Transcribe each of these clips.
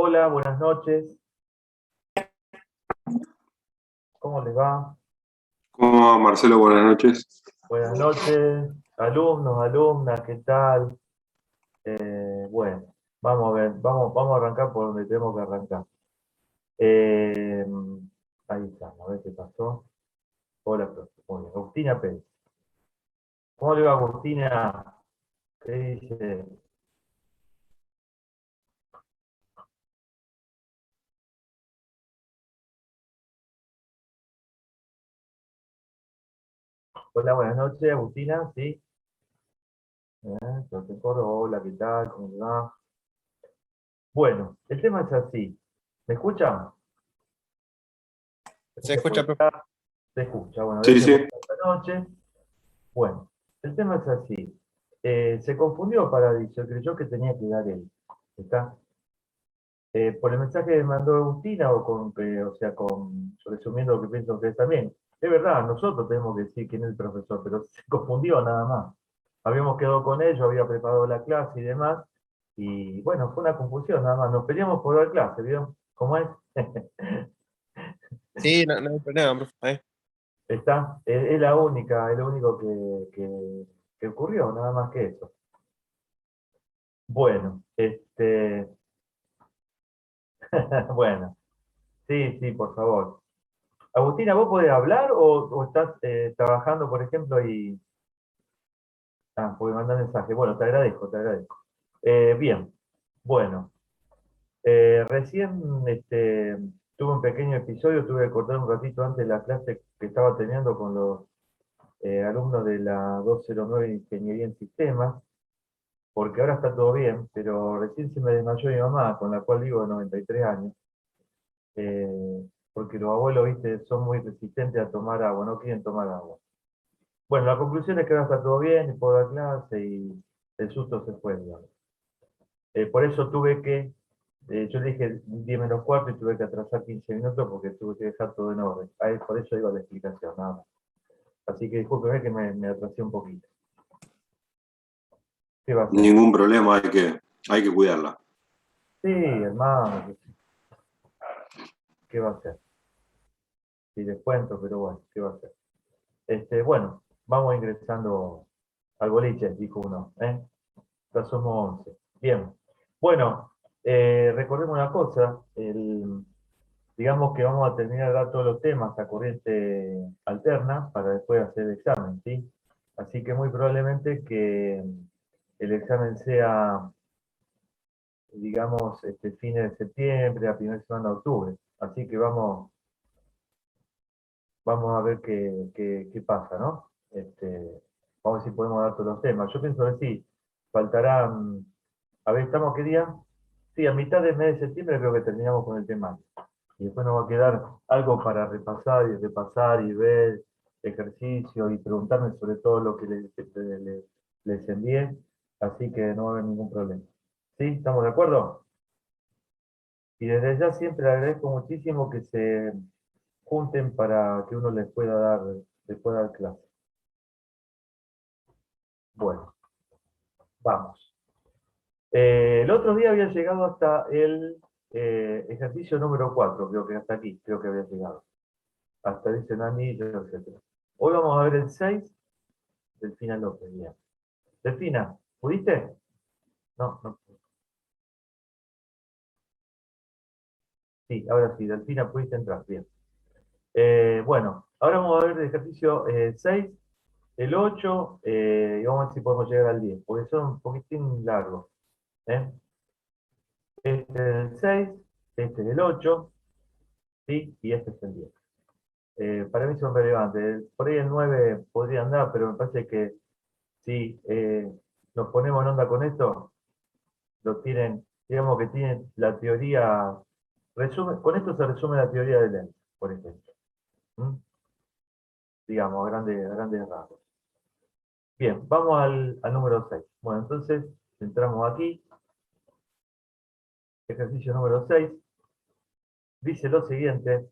Hola, buenas noches. ¿Cómo les va? ¿Cómo va, Marcelo? Buenas noches. Buenas noches, alumnos, alumnas, ¿qué tal? Bueno, vamos a ver, vamos a arrancar por donde tenemos que arrancar. Eh, Ahí está, a ver qué pasó. Hola, profe. Muy bien. Agustina Pérez. ¿Cómo le va, Agustina? ¿Qué dice? Hola, buenas noches, Agustina, ¿sí? Profe Coro, hola, ¿qué tal? ¿Cómo le va? Bueno, el tema es así. ¿Me escuchan? Se Gracias por escucha, profe. estar. Se escucha. Bueno, Sí, gracias por sí. estar esta noche. Bueno, el tema es así. Se confundió Paradiso, creyó que tenía que dar él. ¿Está? Por el mensaje que mandó Agustina, o sea, resumiendo lo que pienso ustedes también. Es verdad, nosotros tenemos que decir quién es el profesor, pero se confundió nada más. Habíamos quedado con ellos, había preparado la clase y demás, y bueno, fue una confusión nada más. Nos peleamos por dar clase, ¿vieron? ¿Cómo es? Sí, no hay problema, profe. Está, es lo único que ocurrió, nada más que eso. Bueno, bueno, sí, sí, por favor. Agustina, ¿vos podés hablar o estás trabajando, por ejemplo, y... Ah, porque mandar mensaje. Bueno, te agradezco, te agradezco. Bien, bueno, recién tuve un pequeño episodio, tuve que cortar un ratito antes de la clase que estaba teniendo con los alumnos de la 209 de Ingeniería en Sistemas, porque ahora está todo bien, pero recién se me desmayó mi mamá, con la cual vivo de 93 años. Porque los abuelos, viste, son muy resistentes a tomar agua, no quieren tomar agua. Bueno, la conclusión es que ahora está todo bien, y puedo dar clase y el susto se fue, digamos. Por eso tuve que, yo le dije 10 menos cuarto y tuve que atrasar 15 minutos porque tuve que dejar todo en orden. Por eso iba la explicación, nada más. Así que discúlpeme que me atrasé un poquito. ¿Qué va a hacer? Ningún problema, hay que cuidarla. Sí, hermano, ¿qué va a hacer? Sí, les cuento, pero bueno, ¿qué va a hacer? Bueno, vamos ingresando al boliche, dijo uno, ¿eh? Ya somos 11. Bien. Bueno, recordemos una cosa, digamos que vamos a terminar de dar todos los temas a corriente alterna para después hacer el examen, ¿sí? Así que muy probablemente que el examen sea, digamos, fines de septiembre, a primera semana de octubre. Así que vamos a ver qué pasa, ¿no? Vamos a ver si podemos dar todos los temas. Yo pienso que sí, faltarán, a ver, ¿estamos qué día? Sí, a mitad del mes de septiembre creo que terminamos con el tema. Y después nos va a quedar algo para repasar y ver ejercicio y preguntarme sobre todo lo que les envié. Así que no va a haber ningún problema. ¿Sí? ¿Estamos de acuerdo? Y desde ya siempre le agradezco muchísimo que se junten para que uno les pueda dar clase. Bueno, vamos. El otro día había llegado hasta el ejercicio número 4, creo que hasta aquí, creo que había llegado. Hasta dice anillo, etc. Hoy vamos a ver el 6, Delfina López, bien. Delfina, ¿pudiste? No, no. Sí, ahora sí, Delfina, pudiste entrar, bien. Bueno, ahora vamos a ver el ejercicio 6, el 8, y vamos a ver si podemos llegar al 10, porque son un poquitín largos. ¿eh? Este es el 6, este es el 8, ¿sí? Y este es el 10. Para mí son relevantes. Por ahí el 9 podría andar, pero me parece que si nos ponemos en onda con esto, lo tienen, digamos que tienen la teoría, con esto se resume la teoría de Lenz, por ejemplo. ¿Mm? Digamos, a grandes rasgos. Bien, vamos al número 6. Bueno, entonces, entramos aquí, ejercicio número 6. Dice lo siguiente: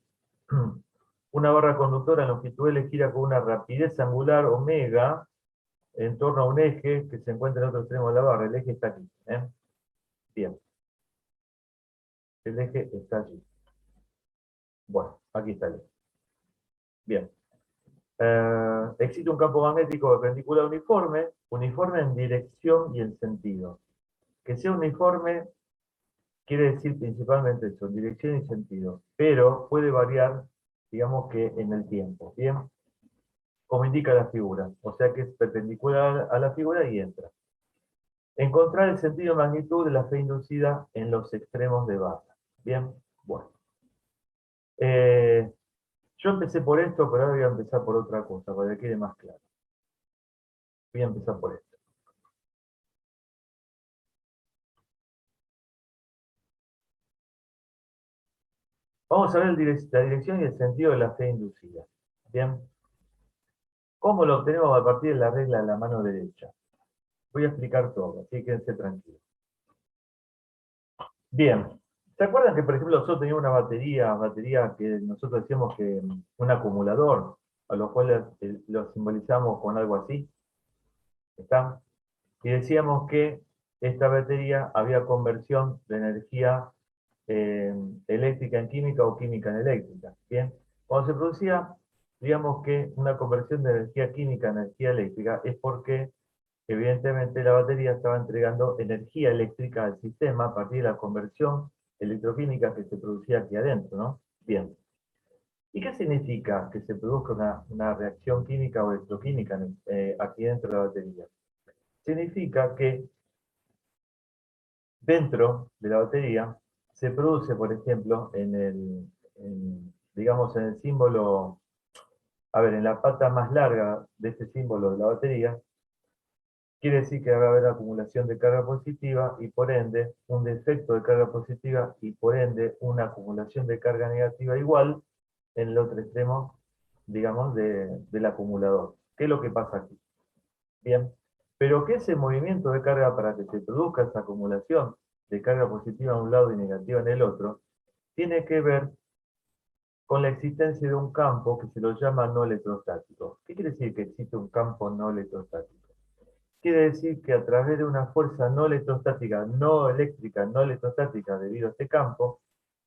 una barra conductora longitudinal gira con una rapidez angular omega en torno a un eje que se encuentra en otro extremo de la barra. El eje está aquí. Bien. El eje está allí. Bueno, aquí está el eje. Bien. Existe un campo magnético perpendicular uniforme, uniforme en dirección y en sentido. Que sea uniforme quiere decir principalmente eso, dirección y sentido, pero puede variar, digamos que en el tiempo, ¿bien? Como indica la figura, o sea que es perpendicular a la figura y entra. Encontrar el sentido y magnitud de la fe inducida en los extremos de barra. Bien, bueno. Yo empecé por esto, pero ahora voy a empezar por otra cosa, para que quede más claro. Voy a empezar por esto. Vamos a ver la dirección y el sentido de la fe inducida. Bien. ¿Cómo lo obtenemos a partir de la regla de la mano derecha? Voy a explicar todo, así que quédense tranquilos. Bien. ¿Se acuerdan que, por ejemplo, nosotros teníamos una batería que nosotros decíamos que un acumulador, a los cuales lo simbolizamos con algo así? ¿Está? Y decíamos que esta batería había conversión de energía eléctrica en química o química en eléctrica. Bien, cuando se producía, digamos que una conversión de energía química a energía eléctrica, es porque evidentemente la batería estaba entregando energía eléctrica al sistema a partir de la conversión electroquímica que se producía aquí adentro, ¿no? Bien. ¿Y qué significa que se produzca una reacción química o electroquímica aquí dentro de la batería? Significa que dentro de la batería se produce, por ejemplo, digamos, en el símbolo, a ver, en la pata más larga de este símbolo de la batería, quiere decir que va a haber acumulación de carga positiva y por ende un defecto de carga positiva y por ende una acumulación de carga negativa igual en el otro extremo, digamos, del acumulador. ¿Qué es lo que pasa aquí? Bien, pero que ese movimiento de carga para que se produzca esa acumulación de carga positiva en un lado y negativa en el otro, tiene que ver con la existencia de un campo que se lo llama no electrostático. ¿Qué quiere decir que existe un campo no electrostático? Quiere decir que a través de una fuerza no electrostática, no eléctrica, no electrostática, debido a este campo,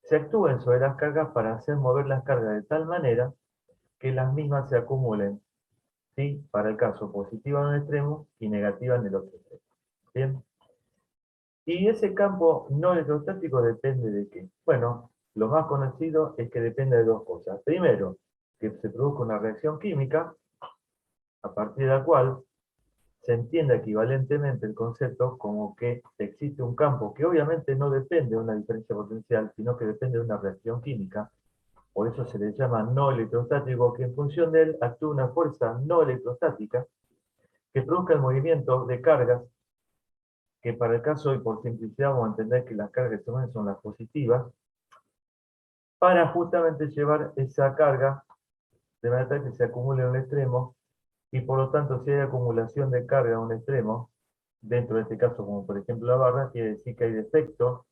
se actúen sobre las cargas para hacer mover las cargas de tal manera que las mismas se acumulen, ¿sí? Para el caso positiva en un extremo y negativa en el otro extremo. ¿Bien? Y ese campo no electrostático depende de qué. Bueno, lo más conocido es que depende de dos cosas. Primero, que se produzca una reacción química, a partir de la cual se entiende equivalentemente el concepto como que existe un campo que obviamente no depende de una diferencia potencial, sino que depende de una reacción química. Por eso se le llama no electrostático, que en función de él actúa una fuerza no electrostática que produzca el movimiento de cargas, que para el caso, y por simplicidad vamos a entender que las cargas que se mueven son las positivas, para justamente llevar esa carga de manera tal que se acumule en un extremo, y por lo tanto si hay acumulación de carga en un extremo, dentro de este caso como por ejemplo la barra, quiere decir que hay defecto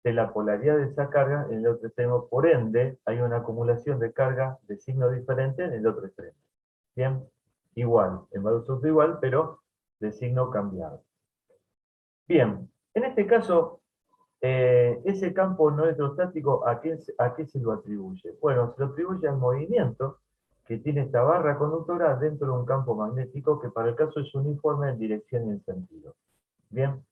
de la polaridad de esa carga en el otro extremo, por ende hay una acumulación de carga de signo diferente en el otro extremo. Bien, igual, en valor absoluto igual, pero de signo cambiado. Bien, en este caso, ese campo no electrostático, ¿a qué se lo atribuye? Bueno, se lo atribuye al movimiento que tiene esta barra conductora dentro de un campo magnético que para el caso es uniforme en dirección y en sentido. Bien,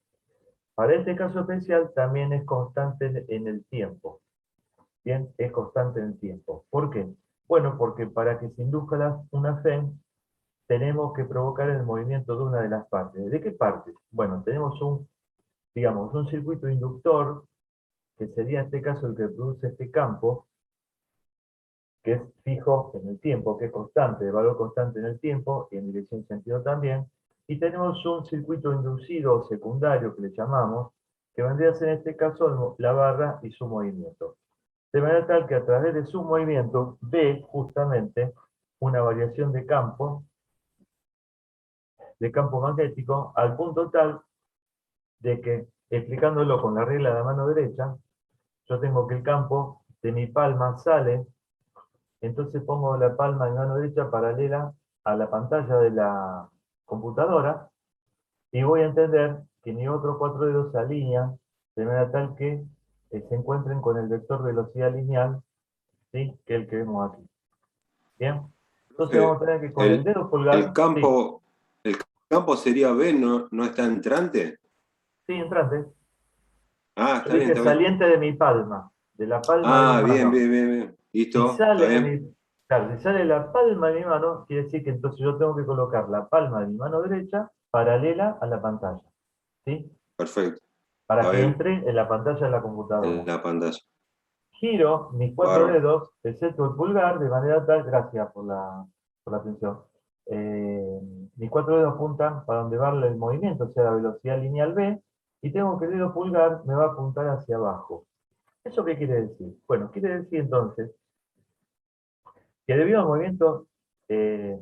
para este caso especial también es constante en el tiempo. Bien, es constante en el tiempo. ¿Por qué? Bueno, porque para que se induzca una FEM, tenemos que provocar el movimiento de una de las partes. ¿De qué partes? Bueno, tenemos digamos, un circuito inductor, que sería en este caso el que produce este campo, que es fijo en el tiempo, que es constante, de valor constante en el tiempo, y en dirección y sentido también. Y tenemos un circuito inducido o secundario, que le llamamos, que vendría a ser en este caso la barra y su movimiento. De manera tal que a través de su movimiento ve justamente una variación de campo magnético, al punto tal de que, explicándolo con la regla de la mano derecha, yo tengo que el campo de mi palma sale, entonces pongo la palma en mano derecha paralela a la pantalla de la computadora y voy a entender que mis otros cuatro dedos se alinean de manera tal que se encuentren con el vector velocidad lineal, ¿sí? Que es el que vemos aquí. ¿Bien? Entonces vamos a tener que con el El, dedo el pulgar, sí, campo, el campo sería B, ¿no, no está entrante? sí, entrante. Ah, Yo está bien, dije está bien. saliente de mi palma, de la palma de mi Ah, bien, mano. bien, bien, bien. Si Listo, está sale de bien. mi, claro, si sale la palma de mi mano, quiere decir que entonces yo tengo que colocar la palma de mi mano derecha paralela a la pantalla, ¿sí? Perfecto, Para está que bien. entre en la pantalla de la En computadora. la pantalla. Giro mis cuatro Bárbaro. dedos, excepto el pulgar, de manera tal, gracias por la atención. Mis cuatro dedos apuntan para donde va el movimiento, o sea, la velocidad lineal B, y tengo que el dedo pulgar me va a apuntar hacia abajo. ¿Eso qué quiere decir? Bueno, quiere decir entonces que debido al movimiento de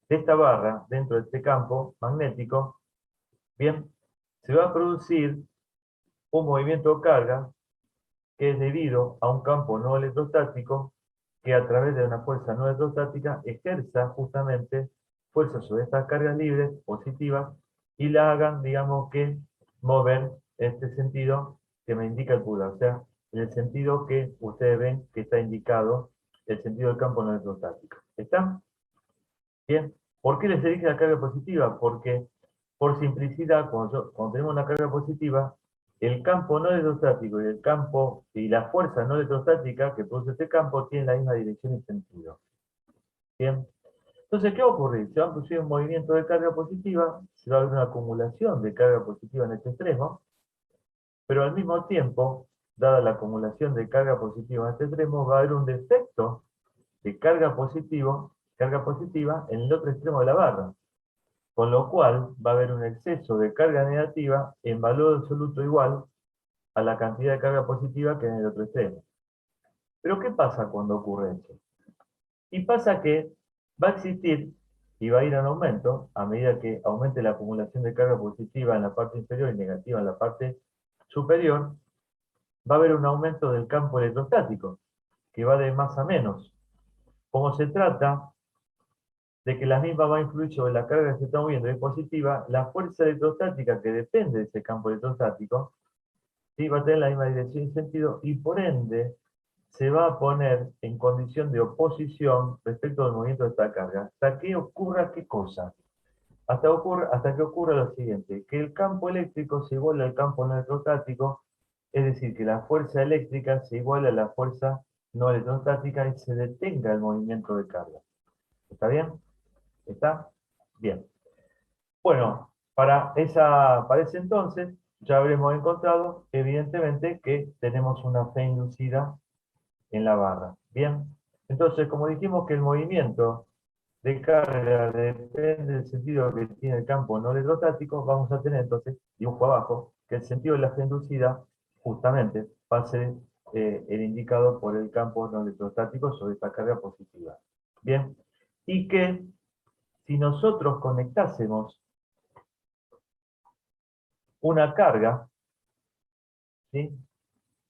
esta barra dentro de este campo magnético, bien, se va a producir un movimiento de carga que es debido a un campo no electrostático que a través de una fuerza no electrostática ejerza justamente fuerza sobre estas cargas libres positivas y la hagan, digamos que, mover en este sentido que me indica el pulgar, o sea, en el sentido que ustedes ven que está indicado el sentido del campo no electrostático. ¿Está? Bien. ¿Por qué les dije la carga positiva? Porque, por simplicidad, cuando tenemos una carga positiva, el campo no electrostático y el campo y la fuerza no electrostática que produce este campo tienen la misma dirección y sentido. Bien. Entonces, ¿qué va a ocurrir? Se va a producir un movimiento de carga positiva, se va a ver una acumulación de carga positiva en este extremo, pero al mismo tiempo, dada la acumulación de carga positiva en este extremo, va a haber un defecto de carga positiva en el otro extremo de la barra. Con lo cual va a haber un exceso de carga negativa en valor absoluto igual a la cantidad de carga positiva que en el otro extremo. Pero ¿qué pasa cuando ocurre eso? Y pasa que va a existir y va a ir en aumento a medida que aumente la acumulación de carga positiva en la parte inferior y negativa en la parte superior, va a haber un aumento del campo electrostático, que va de más a menos. Como se trata de que la misma va a influir sobre la carga que se está moviendo y es positiva, la fuerza electrostática que depende de ese campo electrostático, ¿sí? Va a tener la misma dirección y sentido y por ende se va a poner en condición de oposición respecto al movimiento de esta carga. ¿Hasta que ocurra qué cosa? Hasta que ocurra lo siguiente, que el campo eléctrico se iguala al campo no electrostático, es decir, que la fuerza eléctrica se iguala a la fuerza no electrostática y se detenga el movimiento de carga. ¿Está bien? ¿Está? Bien. Bueno, para ese entonces ya habremos encontrado, evidentemente, que tenemos una fe inducida en la barra. Bien. Entonces, como dijimos que el movimiento de carga depende del sentido que tiene el campo no electrostático, vamos a tener entonces, dibujo abajo, que el sentido de la fe inducida justamente va a ser el indicado por el campo no electrostático sobre esta carga positiva. Bien. Y que si nosotros conectásemos una carga, ¿sí?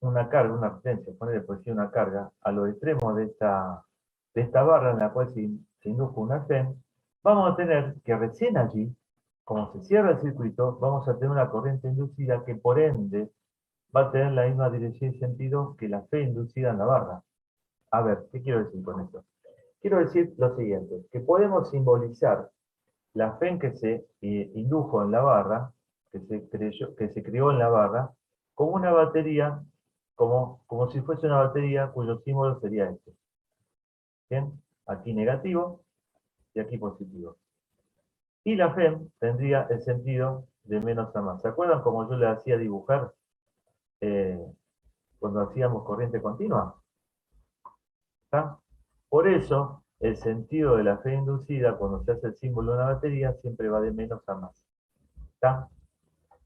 Una carga, una resistencia, ponerle por decir una carga, a los extremos de esta barra en la cual se indujo una FEM, vamos a tener que recién allí, como se cierra el circuito, vamos a tener una corriente inducida que por ende va a tener la misma dirección y sentido que la fe inducida en la barra. A ver, ¿qué quiero decir con esto? Quiero decir lo siguiente, que podemos simbolizar la FEM que se indujo en la barra, que se creó en la barra, como una batería, como si fuese una batería cuyo símbolo sería este. ¿Bien? Aquí negativo y aquí positivo. Y la FEM tendría el sentido de menos a más. ¿Se acuerdan cómo yo le hacía dibujar eh, cuando hacíamos corriente continua? ¿Está? Por eso, el sentido de la fe inducida, cuando se hace el símbolo de una batería, siempre va de menos a más. ¿Está?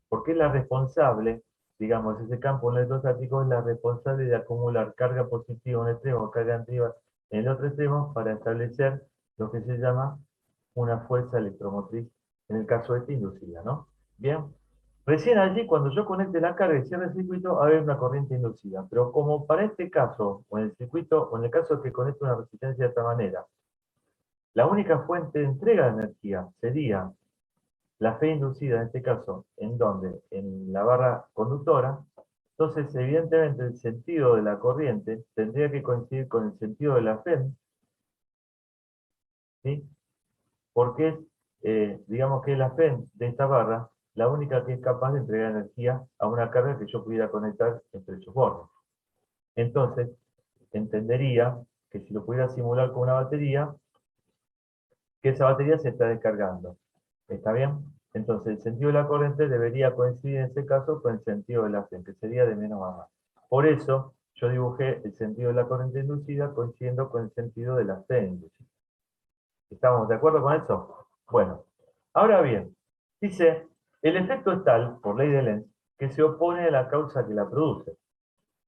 Porque es la responsable, digamos, ese campo electrostático es la responsable de acumular carga positiva en un extremo, carga negativa en el otro extremo, para establecer lo que se llama una fuerza electromotriz, en el caso de esta inducida, ¿no? Bien, recién allí, cuando yo conecte la carga y cierre el circuito, va a haber una corriente inducida, pero como para este caso, o en el circuito, o en el caso que conecte una resistencia de esta manera, la única fuente de entrega de energía sería la fe inducida en este caso, ¿en dónde? En la barra conductora. Entonces, evidentemente, el sentido de la corriente tendría que coincidir con el sentido de la FEM, ¿sí? Porque es, digamos que es la FEM de esta barra la única que es capaz de entregar energía a una carga que yo pudiera conectar entre sus bordes. Entonces, entendería que si lo pudiera simular con una batería, que esa batería se está descargando. ¿Está bien? Entonces, el sentido de la corriente debería coincidir en este caso con el sentido de la FEM, que sería de menos a más. Por eso, yo dibujé el sentido de la corriente inducida coincidiendo con el sentido de la FEM inducida. ¿Estamos de acuerdo con eso? Bueno, ahora bien, dice, el efecto es tal, por ley de Lenz, que se opone a la causa que la produce.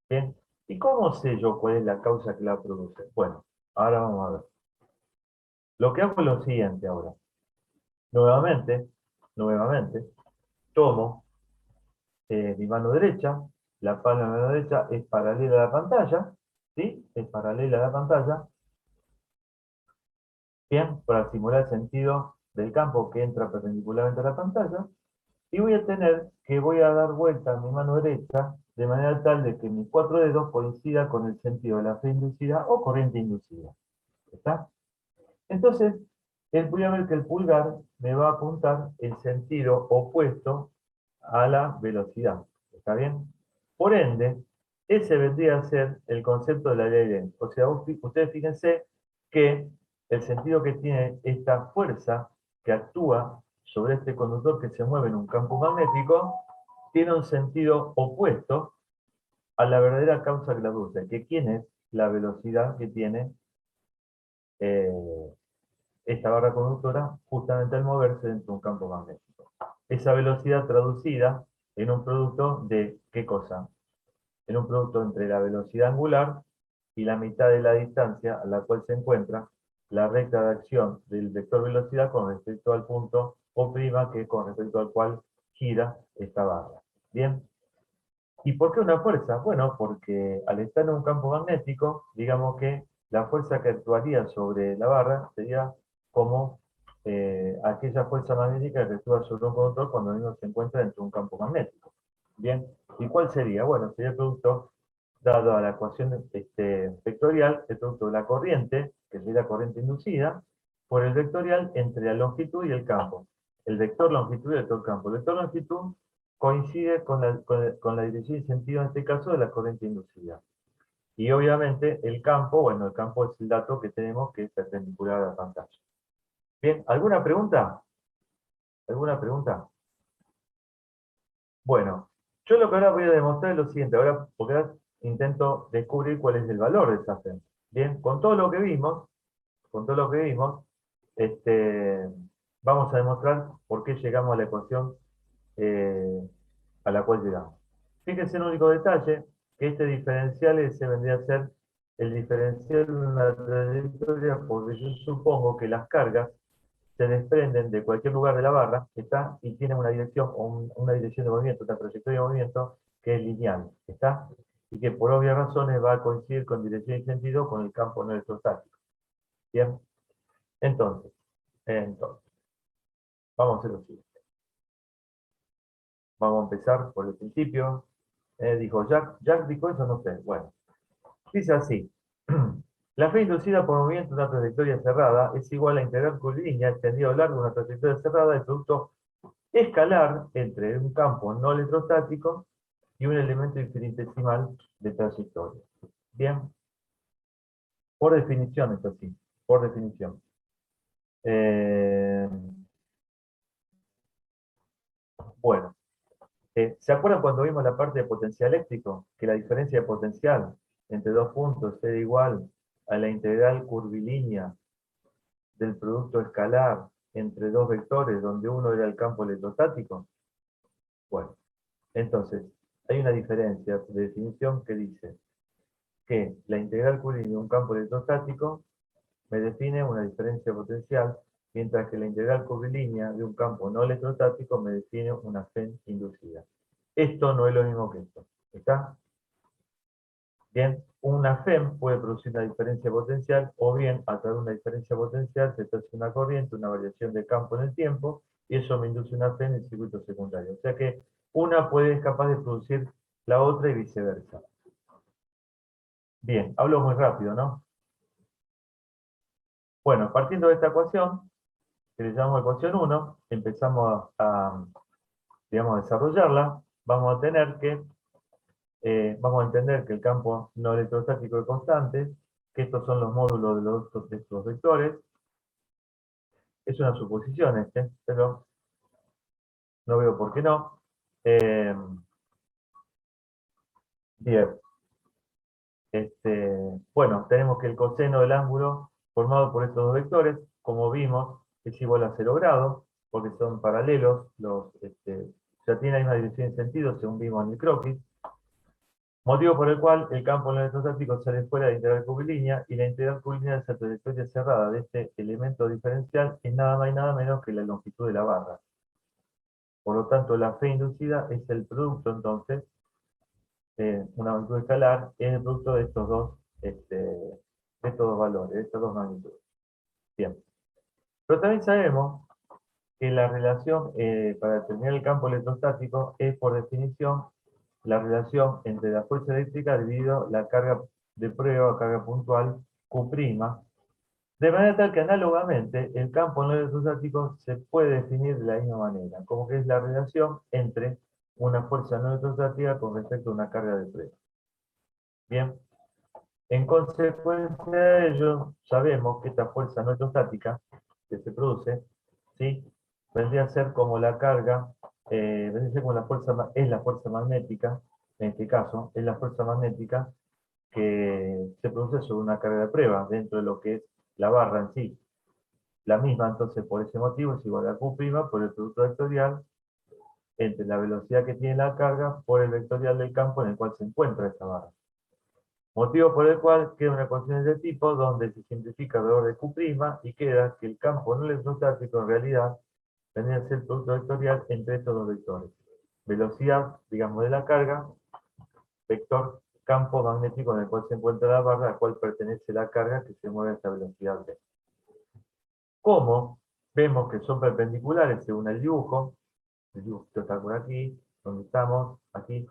¿Bien? ¿Y cómo sé yo cuál es la causa que la produce? Bueno, ahora vamos a ver. Lo que hago es lo siguiente ahora. Nuevamente, tomo mi mano derecha, la palma de la mano derecha es paralela a la pantalla, ¿sí? Es paralela a la pantalla, bien, para simular el sentido del campo que entra perpendicularmente a la pantalla, y voy a tener que voy a dar vuelta a mi mano derecha de manera tal de que mis cuatro dedos coincida con el sentido de la fe inducida o corriente inducida. ¿Está? Entonces, voy a ver que el pulgar me va a apuntar el sentido opuesto a la velocidad. ¿Está bien? Por ende, ese vendría a ser el concepto de la ley de Lenz. O sea, ustedes fíjense que el sentido que tiene esta fuerza que actúa sobre este conductor que se mueve en un campo magnético tiene un sentido opuesto a la verdadera causa que la produce, que quién es la velocidad que tiene eh, esta barra conductora justamente al moverse dentro de un campo magnético. Esa velocidad traducida en un producto de ¿qué cosa? En un producto entre la velocidad angular y la mitad de la distancia a la cual se encuentra la recta de acción del vector velocidad con respecto al punto O', que con respecto al cual gira esta barra. ¿Bien? ¿Y por qué una fuerza? Bueno, porque al estar en un campo magnético, digamos que la fuerza que actuaría sobre la barra sería como aquella fuerza magnética que actúa sobre un conductor cuando el mismo se encuentra dentro de un campo magnético. Bien, ¿y cuál sería? Bueno, sería el producto, dado a la ecuación vectorial, el producto de la corriente, que sería la corriente inducida, por el vectorial entre la longitud y el campo. El vector longitud y el vector campo. El vector longitud coincide con la dirección y sentido, en este caso, de la corriente inducida. Y obviamente el campo, bueno, el campo es el dato que tenemos que es perpendicular a la pantalla. Bien, ¿alguna pregunta? ¿Alguna pregunta? Bueno, yo lo que ahora voy a demostrar es lo siguiente, ahora porque ahora intento descubrir cuál es el valor de esa FEM. Bien, con todo lo que vimos, este, vamos a demostrar por qué llegamos a la ecuación eh, a la cual llegamos. Fíjense en un único detalle, que este diferencial ese vendría a ser el diferencial de una trayectoria, porque yo supongo que las cargas se desprenden de cualquier lugar de la barra, ¿está? Y tienen una dirección, una dirección de movimiento, una trayectoria de movimiento que es lineal, ¿está? Y que por obvias razones va a coincidir con dirección y sentido con el campo no electrostático. ¿Bien? Entonces, vamos a hacer lo siguiente. Vamos a empezar por el principio. Dijo Jack dijo eso, no sé. Bueno, dice así. La fe inducida por movimiento de una trayectoria cerrada es igual a integral curvilínea extendido a lo largo de una trayectoria cerrada del producto escalar entre un campo no electrostático y un elemento infinitesimal de trayectoria. Bien, por definición es así, por definición. Eh, bueno, ¿se acuerdan cuando vimos la parte de potencial eléctrico? Que la diferencia de potencial entre dos puntos era igual a la integral curvilínea del producto escalar entre dos vectores, donde uno era el campo electrostático. Bueno, entonces, hay una diferencia de definición que dice que la integral curvilínea de un campo electrostático me define una diferencia potencial, mientras que la integral curvilínea de un campo no electrostático me define una FEM inducida. Esto no es lo mismo que esto. ¿Está? Bien, una FEM puede producir una diferencia potencial, o bien a través de una diferencia potencial se hace una corriente, una variación de campo en el tiempo, y eso me induce una FEM en el circuito secundario. O sea que una puede ser capaz de producir la otra y viceversa. Bien, hablo muy rápido, ¿no? Bueno, partiendo de esta ecuación, que le llamamos ecuación 1, empezamos digamos, a desarrollarla, vamos a entender que el campo no electrostático es constante, que estos son los módulos de estos vectores. Es una suposición pero no veo por qué no. Eh, bien, bueno, tenemos que el coseno del ángulo formado por estos dos vectores, como vimos, es igual a 0 grados, porque son paralelos, ya tienen la misma dirección y sentido, según vimos en el croquis. Motivo por el cual el campo electrostático sale fuera de la integral curvilínea y la integral curvilínea de esa trayectoria cerrada de este elemento diferencial es nada más y nada menos que la longitud de la barra. Por lo tanto, la fe inducida es el producto, entonces, una magnitud escalar, es el producto de estos dos valores, de estas dos magnitudes. Bien. Pero también sabemos que la relación para determinar el campo electrostático es, por definición, la relación entre la fuerza eléctrica dividido la carga de prueba, carga puntual, Q', de manera tal que análogamente el campo no electrostático se puede definir de la misma manera, como que es la relación entre una fuerza no electrostática con respecto a una carga de prueba. Bien, en consecuencia de ello, sabemos que esta fuerza no electrostática que se produce, ¿sí? Vendría a ser como la carga, vendría a ser como es la fuerza magnética, en este caso, es la fuerza magnética que se produce sobre una carga de prueba, dentro de lo que es la barra en sí. La misma, entonces, por ese motivo, es igual a Q' por el producto vectorial entre la velocidad que tiene la carga por el vectorial del campo en el cual se encuentra esta barra. Motivo por el cual queda una ecuación de este tipo, donde se simplifica el valor de Q' y queda que el campo no electrostático en realidad tendría que ser el producto vectorial entre estos dos vectores. Velocidad, digamos, de la carga, vector campo magnético en el cual se encuentra la barra, a la cual pertenece la carga que se mueve a esta velocidad v. Como vemos que son perpendiculares según el dibujo está por aquí, donde estamos, aquí,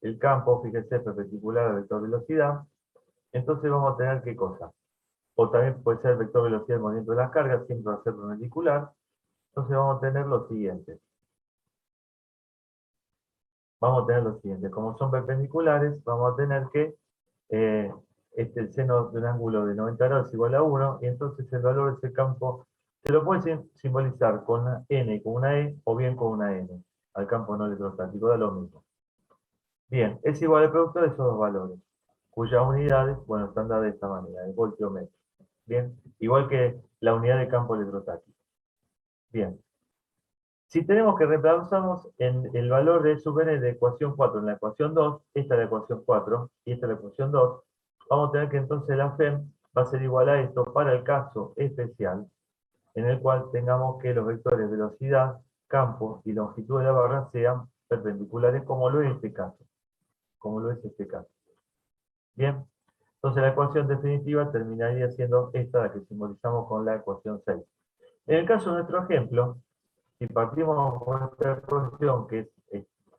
el campo, fíjese, perpendicular al vector velocidad, entonces vamos a tener ¿qué cosa? O también puede ser el vector velocidad del movimiento de las cargas, siempre va a ser perpendicular, entonces vamos a tener lo siguiente. Como son perpendiculares, vamos a tener que eh, el seno de un ángulo de 90 grados es igual a 1, y entonces el valor de ese campo se lo puede simbolizar con una n con una e, o bien con una n. Al campo no electrostático da lo mismo. Bien, es igual al producto de esos dos valores, cuyas unidades, bueno, están dadas de esta manera, el voltiometro. Bien, igual que la unidad de campo electrostático. Bien, si tenemos que reemplazamos en el valor de sub n de ecuación 4 en la ecuación 2, esta es la ecuación 4 y esta es la ecuación 2, vamos a tener que entonces la FEM va a ser igual a esto para el caso especial, en el cual tengamos que los vectores velocidad, campo y longitud de la barra sean perpendiculares, como lo es este caso. Bien, entonces la ecuación definitiva terminaría siendo esta, la que simbolizamos con la ecuación 6. En el caso de nuestro ejemplo, si partimos con esta ecuación, que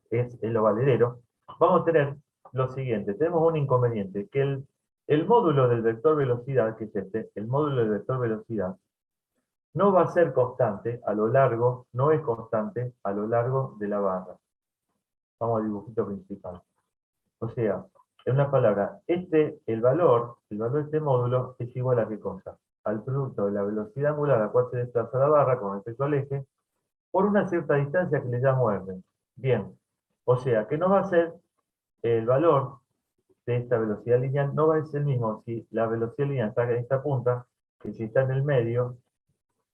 es el valedero, vamos a tener lo siguiente. Tenemos un inconveniente, que el módulo del vector velocidad, que es el módulo del vector velocidad, no va a ser constante a lo largo, no es constante a lo largo de la barra. Vamos al dibujito principal. O sea, en una palabra, el valor de este módulo es igual a ¿qué cosa? Al producto de la velocidad angular a la cual se desplaza la barra con respecto al eje, por una cierta distancia que le llamo r. Bien, o sea, que no va a ser el valor de esta velocidad lineal, no va a ser el mismo si la velocidad lineal está en esta punta, que si está en el medio,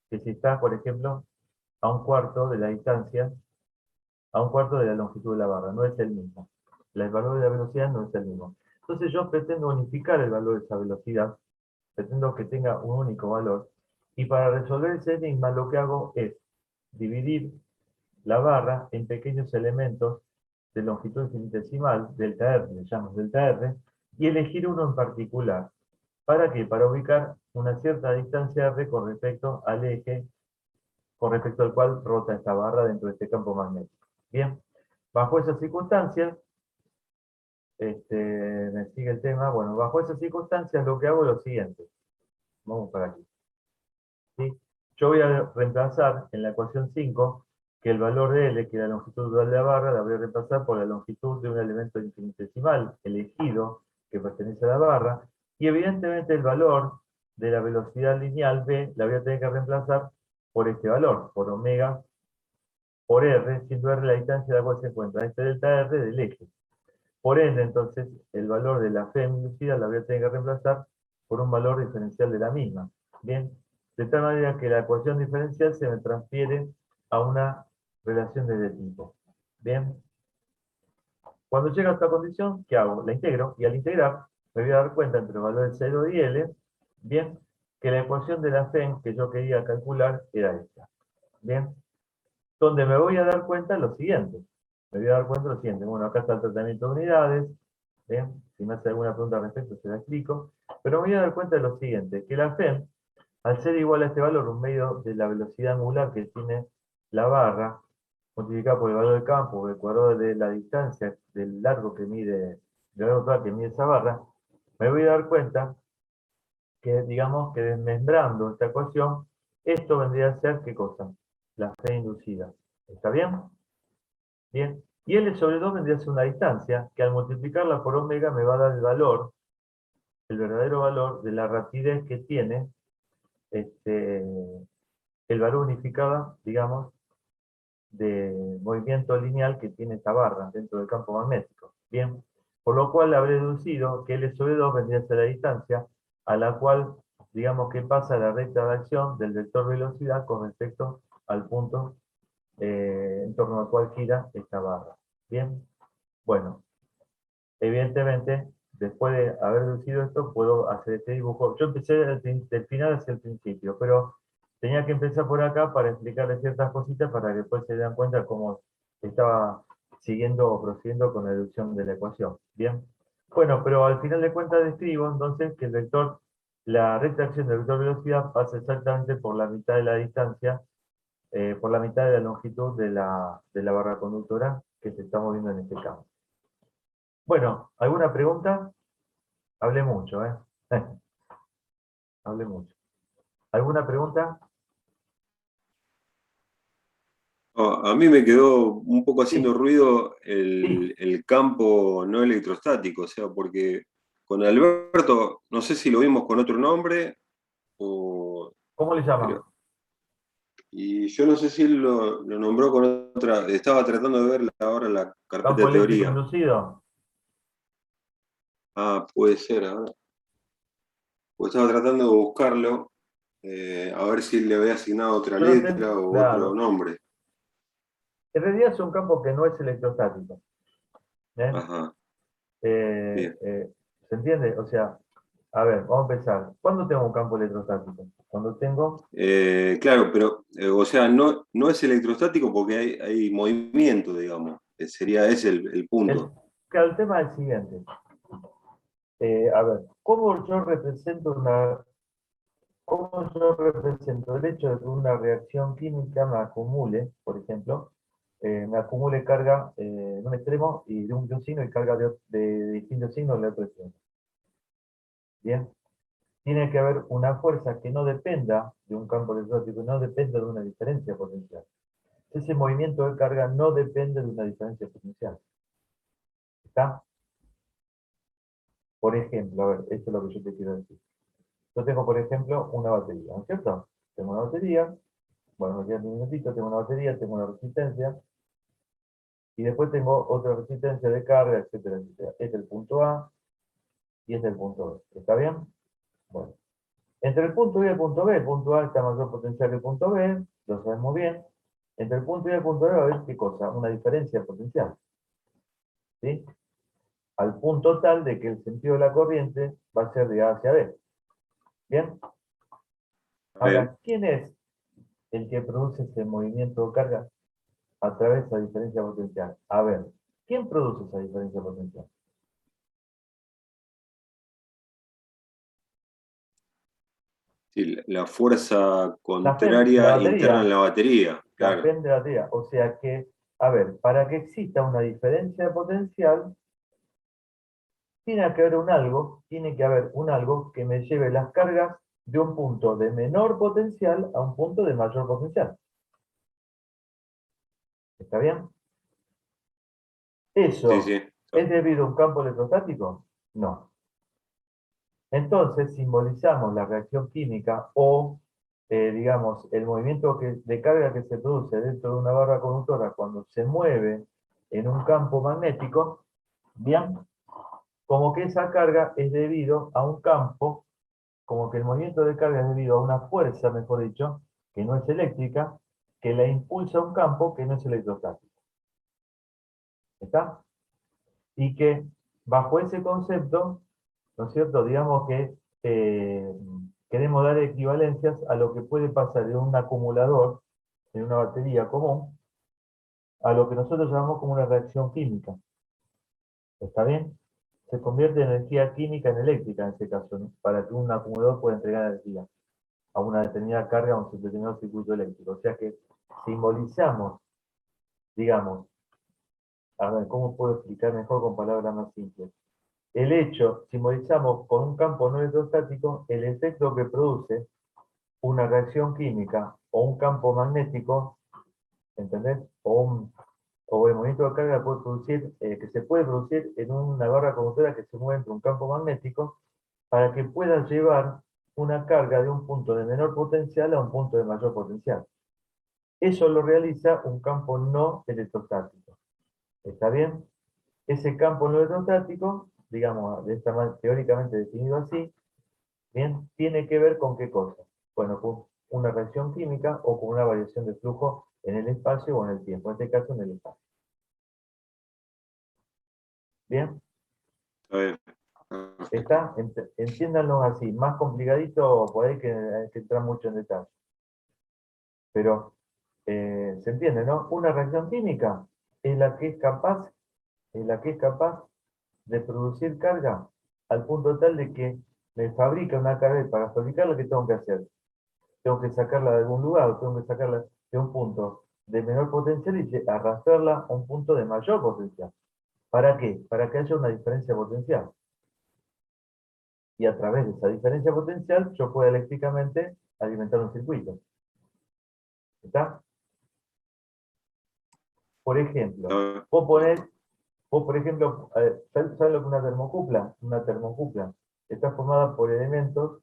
que si está, por ejemplo, a un cuarto de la distancia, a un cuarto de la longitud de la barra, no es el mismo. El valor de la velocidad no es el mismo. Entonces yo pretendo unificar el valor de esa velocidad, pretendo que tenga un único valor, y para resolver ese enigma lo que hago es dividir la barra en pequeños elementos de longitud infinitesimal, delta R, le llamamos delta R, y elegir uno en particular. ¿Para qué? Para ubicar una cierta distancia R con respecto al eje con respecto al cual rota esta barra dentro de este campo magnético. Bien, bajo esas circunstancias, Me sigue el tema. Bueno, bajo esas circunstancias lo que hago es lo siguiente. Vamos para aquí. ¿Sí? Yo voy a reemplazar en la ecuación 5 que el valor de L, que es la longitud total de la barra, la voy a reemplazar por la longitud de un elemento infinitesimal elegido que pertenece a la barra, y evidentemente el valor de la velocidad lineal B la voy a tener que reemplazar por este valor, por omega por R, siendo R la distancia a la cual se encuentra este delta R del eje. Por ende, entonces, el valor de la F inducida la voy a tener que reemplazar por un valor diferencial de la misma. Bien, de tal manera que la ecuación diferencial se me transfiere a una relación de este tipo. Bien, cuando llega a esta condición, ¿qué hago? La integro, y al integrar me voy a dar cuenta entre el valor de 0 y L, bien, que la ecuación de la FEM que yo quería calcular era esta. Bien, donde me voy a dar cuenta lo siguiente. Me voy a dar cuenta lo siguiente. Bueno, acá está el tratamiento de unidades. ¿Bien? Si me hace alguna pregunta al respecto, se la explico. Pero me voy a dar cuenta de lo siguiente, que la FEM, al ser igual a este valor, un medio de la velocidad angular que tiene la barra, multiplicado por el valor del campo, por el cuadrado de la distancia, del largo que mide, del largo total que mide esa barra, me voy a dar cuenta que, digamos, que desmembrando esta ecuación, esto vendría a ser, ¿qué cosa? La F inducida. ¿Está bien? Bien. Y L sobre 2 vendría a ser una distancia, que al multiplicarla por omega me va a dar el valor, el verdadero valor de la rapidez que tiene este, el valor unificado, digamos, de movimiento lineal que tiene esta barra dentro del campo magnético. Bien, por lo cual habré deducido que L sobre 2 vendría a ser la distancia a la cual, digamos, que pasa la recta de acción del vector velocidad con respecto al punto en torno al cual gira esta barra. Bien, bueno, evidentemente, después de haber deducido esto, puedo hacer este dibujo. Yo empecé del final hacia el principio, pero tenía que empezar por acá para explicarles ciertas cositas para que después se den cuenta cómo estaba siguiendo o procediendo con la deducción de la ecuación. Bien. Bueno, pero al final de cuentas describo entonces que el vector, la recta de acción del vector velocidad pasa exactamente por la mitad de la distancia, por la mitad de la longitud de la barra conductora que se está moviendo en este caso. Bueno, ¿alguna pregunta? Hablé mucho, ¿eh? Hablé mucho. ¿Alguna pregunta? A mí me quedó un poco haciendo Sí, ruido sí. el campo no electrostático, o sea, porque con Alberto, no sé si lo vimos con otro nombre, o, ¿Cómo le llaman? pero, y yo no sé si él lo nombró con otra, estaba tratando de ver ahora la carpeta ¿Campo de eléctrico teoría. inducido? Ah, puede ser, ahora. Pues estaba tratando de buscarlo, a ver si le había asignado otra Yo no sé, letra o otro claro. nombre. En realidad es un campo que no es electrostático. ¿Eh? Ajá, Eh, bien. eh, ¿Se entiende? O sea, a ver, vamos a empezar. ¿Cuándo tengo un campo electrostático? Cuando tengo... Claro, pero, o sea, no es electrostático porque hay movimiento, digamos. Sería ese el El, punto. claro, el tema es el siguiente. A ver, ¿cómo yo represento cómo yo represento el hecho de que una reacción química me acumule, por ejemplo, me acumule carga en un extremo y de un signo y carga de distintos signos en el otro extremo? Bien, tiene que haber una fuerza que no dependa de un campo electrónico, no dependa de una diferencia potencial. Ese movimiento de carga no depende de una diferencia potencial. ¿Está? Por ejemplo, a ver, esto es lo que yo te quiero decir. Yo tengo, por ejemplo, una batería, ¿no es cierto? Tengo una batería, bueno, me quedan un minutito, tengo una batería, tengo una resistencia, y después tengo otra resistencia de carga, etcétera, etcétera. Este es el punto A y este es el punto B. ¿Está bien? Bueno. Entre el punto A y el punto B, el punto A está mayor potencial que el punto B, lo sabemos bien. Entre el punto A y el punto B va a haber qué cosa, una diferencia potencial. ¿Sí? Al punto tal de que el sentido de la corriente va a ser de A hacia B. ¿Bien? Bien. Ahora, ¿quién es el que produce ese movimiento de carga a través de esa diferencia potencial? A ver, ¿quién produce esa diferencia potencial? Sí, la fuerza La FEM de la contraria interna en batería, la batería, la claro. FEM de la batería. O sea que, a ver, para que exista una diferencia potencial, tiene que haber un algo que me lleve las cargas de un punto de menor potencial a un punto de mayor potencial. ¿Está bien? Sí, ¿Eso sí. es debido a un campo electrostático? No. Entonces simbolizamos la reacción química o, digamos, el movimiento de carga que se produce dentro de una barra conductora cuando se mueve en un campo magnético, bien, como que esa carga es debido a un campo, como que el movimiento de carga es debido a una fuerza, mejor dicho, que no es eléctrica, que la impulsa a un campo que no es electrostático. ¿Está? Y que bajo ese concepto, ¿no es cierto? Digamos que queremos dar equivalencias a lo que puede pasar en un acumulador, en una batería común, a lo que nosotros llamamos como una reacción química. ¿Está bien? Se convierte energía química en eléctrica en este caso, ¿no? Para que un acumulador pueda entregar energía a una determinada carga, a un determinado circuito eléctrico. O sea que simbolizamos, digamos, a ver, ¿cómo puedo explicar mejor con palabras más simples? El hecho, simbolizamos con un campo no electrostático el efecto que produce una reacción química o un campo magnético, ¿entendés? O el movimiento de carga puede producir, que se puede producir en una barra conductora que se mueve entre un campo magnético para que pueda llevar una carga de un punto de menor potencial a un punto de mayor potencial. Eso lo realiza un campo no electrostático. ¿Está bien? Ese campo no electrostático, digamos, de esta manera, teóricamente definido así, bien, tiene que ver con qué cosa. Bueno, con una reacción química o con una variación de flujo en el espacio o en el tiempo, en este caso en el espacio. Bien, Está bien. está, entiéndanlo así, más complicadito, por ahí que hay que entrar mucho en detalle. Pero se entiende, ¿no? Una reacción química es la que es capaz de producir carga al punto tal de que me fabrica una carga y para fabricarla, ¿qué tengo que hacer? Tengo que sacarla de algún lugar, tengo que sacarla de un punto de menor potencial y arrastrarla a un punto de mayor potencial. ¿Para qué? Para que haya una diferencia potencial. Y a través de esa diferencia potencial yo pueda eléctricamente alimentar un circuito. ¿Está? Por ejemplo, vos por ejemplo, ¿sabes lo que es una termocupla? Una termocupla está formada por elementos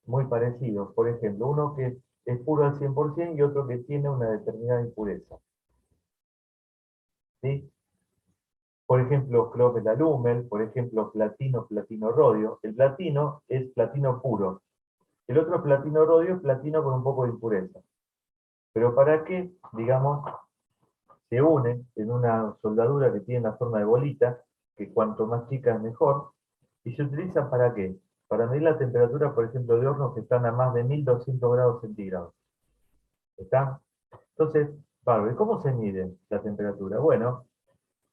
muy parecidos. Por ejemplo, uno que es puro al 100% y otro que tiene una determinada impureza. ¿Sí? Por ejemplo, clorbelalúmel, por ejemplo, platino, platino rodio. El platino es platino puro. El otro platino rodio es platino con un poco de impureza. Pero ¿para qué, digamos, se une en una soldadura que tiene la forma de bolita, que cuanto más chica es mejor? ¿Y se utiliza para qué? Para medir la temperatura, por ejemplo, de hornos que están a más de 1200 grados centígrados. ¿Está? Entonces, bárbaro, ¿y cómo se mide la temperatura? Bueno,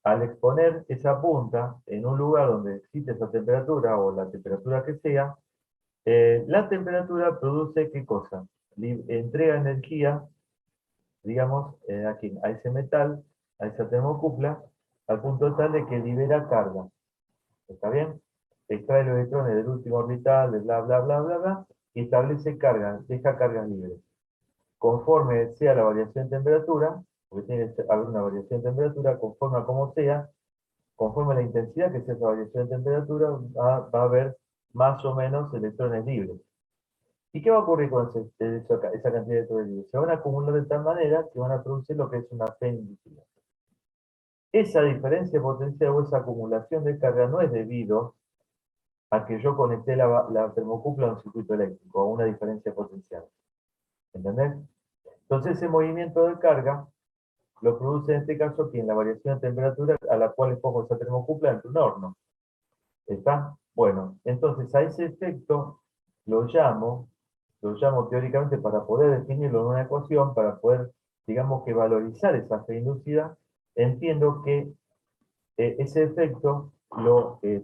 al exponer esa punta en un lugar donde existe esa temperatura o la temperatura que sea, la temperatura produce ¿qué cosa? Entrega energía, digamos, a ese metal, a esa termocupla, al punto tal de que libera carga. ¿Está bien? Extrae los electrones del último orbital, de bla, bla, bla, bla, bla, y establece carga, deja cargas libres. Conforme sea la variación de temperatura, porque tiene que haber una variación de temperatura, conforme a cómo sea, conforme a la intensidad que sea esa variación de temperatura, va a haber más o menos electrones libres. ¿Y qué va a ocurrir con esa cantidad de electrones libres? Se van a acumular de tal manera que van a producir lo que es una P inducida. Esa diferencia potencial o esa acumulación de carga no es debido a que yo conecté la termocupla a un circuito eléctrico, a una diferencia potencial. ¿Entendés? Entonces ese movimiento de carga lo produce en este caso quien la variación de temperatura a la cual le pongo esa termocupla entre un horno. ¿Está? Bueno, entonces a ese efecto lo llamo, lo llamo teóricamente para poder definirlo en una ecuación, para poder, digamos que valorizar esa fe inducida, entiendo que ese efecto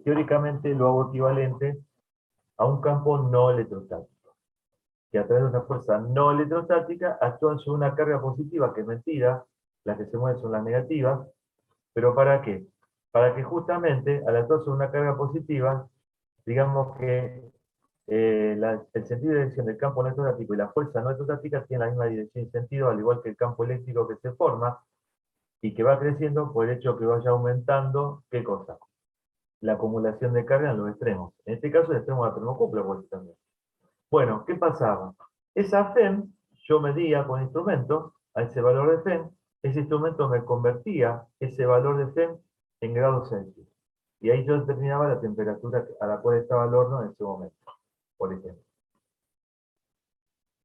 teóricamente lo hago equivalente a un campo no electrostático, que a través de una fuerza no electrostática actúa sobre una carga positiva, que es mentira, las que se mueven son las negativas, pero ¿para qué? para que justamente al actuar sobre una carga positiva, digamos que el sentido de dirección del campo electrostático y la fuerza no electrostática tienen la misma dirección y sentido, al igual que el campo eléctrico que se forma y que va creciendo por el hecho que vaya aumentando, ¿qué cosa? La acumulación de carga en los extremos. En este caso, el extremo de la termocupla, pues, también. Bueno, ¿qué pasaba? Esa FEM, yo medía con instrumento a ese valor de FEM, ese instrumento me convertía ese valor de FEM en grados Celsius. Y ahí yo determinaba la temperatura a la cual estaba el horno en ese momento, por ejemplo.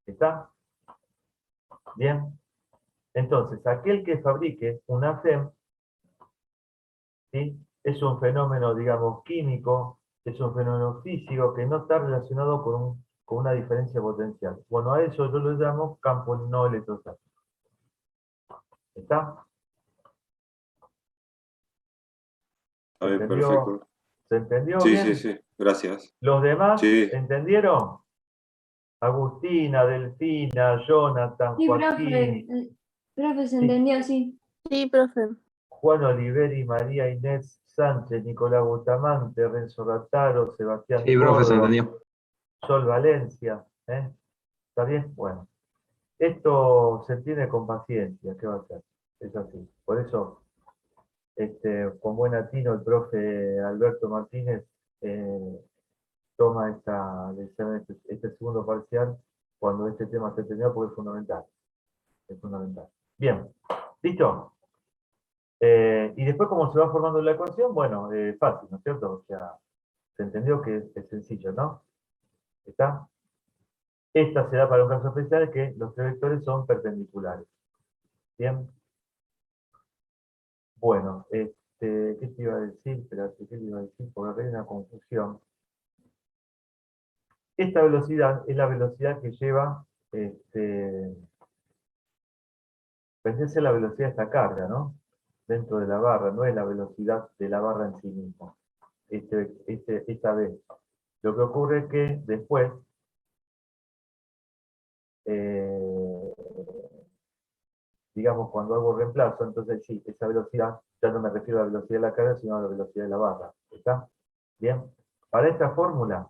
¿Está? Bien. Entonces, aquel que fabrique una FEM, ¿sí? Es un fenómeno, digamos, químico, es un fenómeno físico que no está relacionado con una diferencia potencial. Bueno, a eso yo lo llamo campo no electrostático. ¿Está? Está ¿Se bien, entendió? perfecto. ¿Se entendió Sí, sí, bien? sí, gracias. ¿Los demás Sí, entendieron? Agustina, Delfina, Jonathan, Sí, profe, Joaquín, profe, se sí, entendió, sí. Sí, profe. Juan Oliveri, María Inés Sánchez, Nicolás Bustamante, Renzo Rataro, Sebastián Sí, profe, se Córdoba, entendió. Sol Valencia. ¿Eh? ¿Está bien? Bueno, esto se tiene con paciencia, ¿qué va a hacer? Es así. Por eso, con buen atino, el profe Alberto Martínez toma este segundo parcial cuando este tema esté terminado porque es fundamental. Es fundamental. Bien, ¿listo? Y después, ¿cómo se va formando la ecuación? Bueno, fácil, ¿no es cierto? O sea, se entendió que es sencillo, ¿no? ¿Está? Esta se da para un caso especial que los tres vectores son perpendiculares. Bien. Bueno, ¿qué te iba a decir? Espérate, ¿qué te iba a decir? Porque acá hay una confusión. Esta velocidad es la velocidad que lleva, vendría a ser la velocidad de esta carga, ¿no? Dentro de la barra, no es la velocidad de la barra en sí misma. Esta vez. Lo que ocurre es que después, eh, digamos, cuando hago reemplazo, entonces sí, esa velocidad, ya no me refiero a la velocidad de la carga, sino a la velocidad de la barra. ¿Está? Bien. Para esta fórmula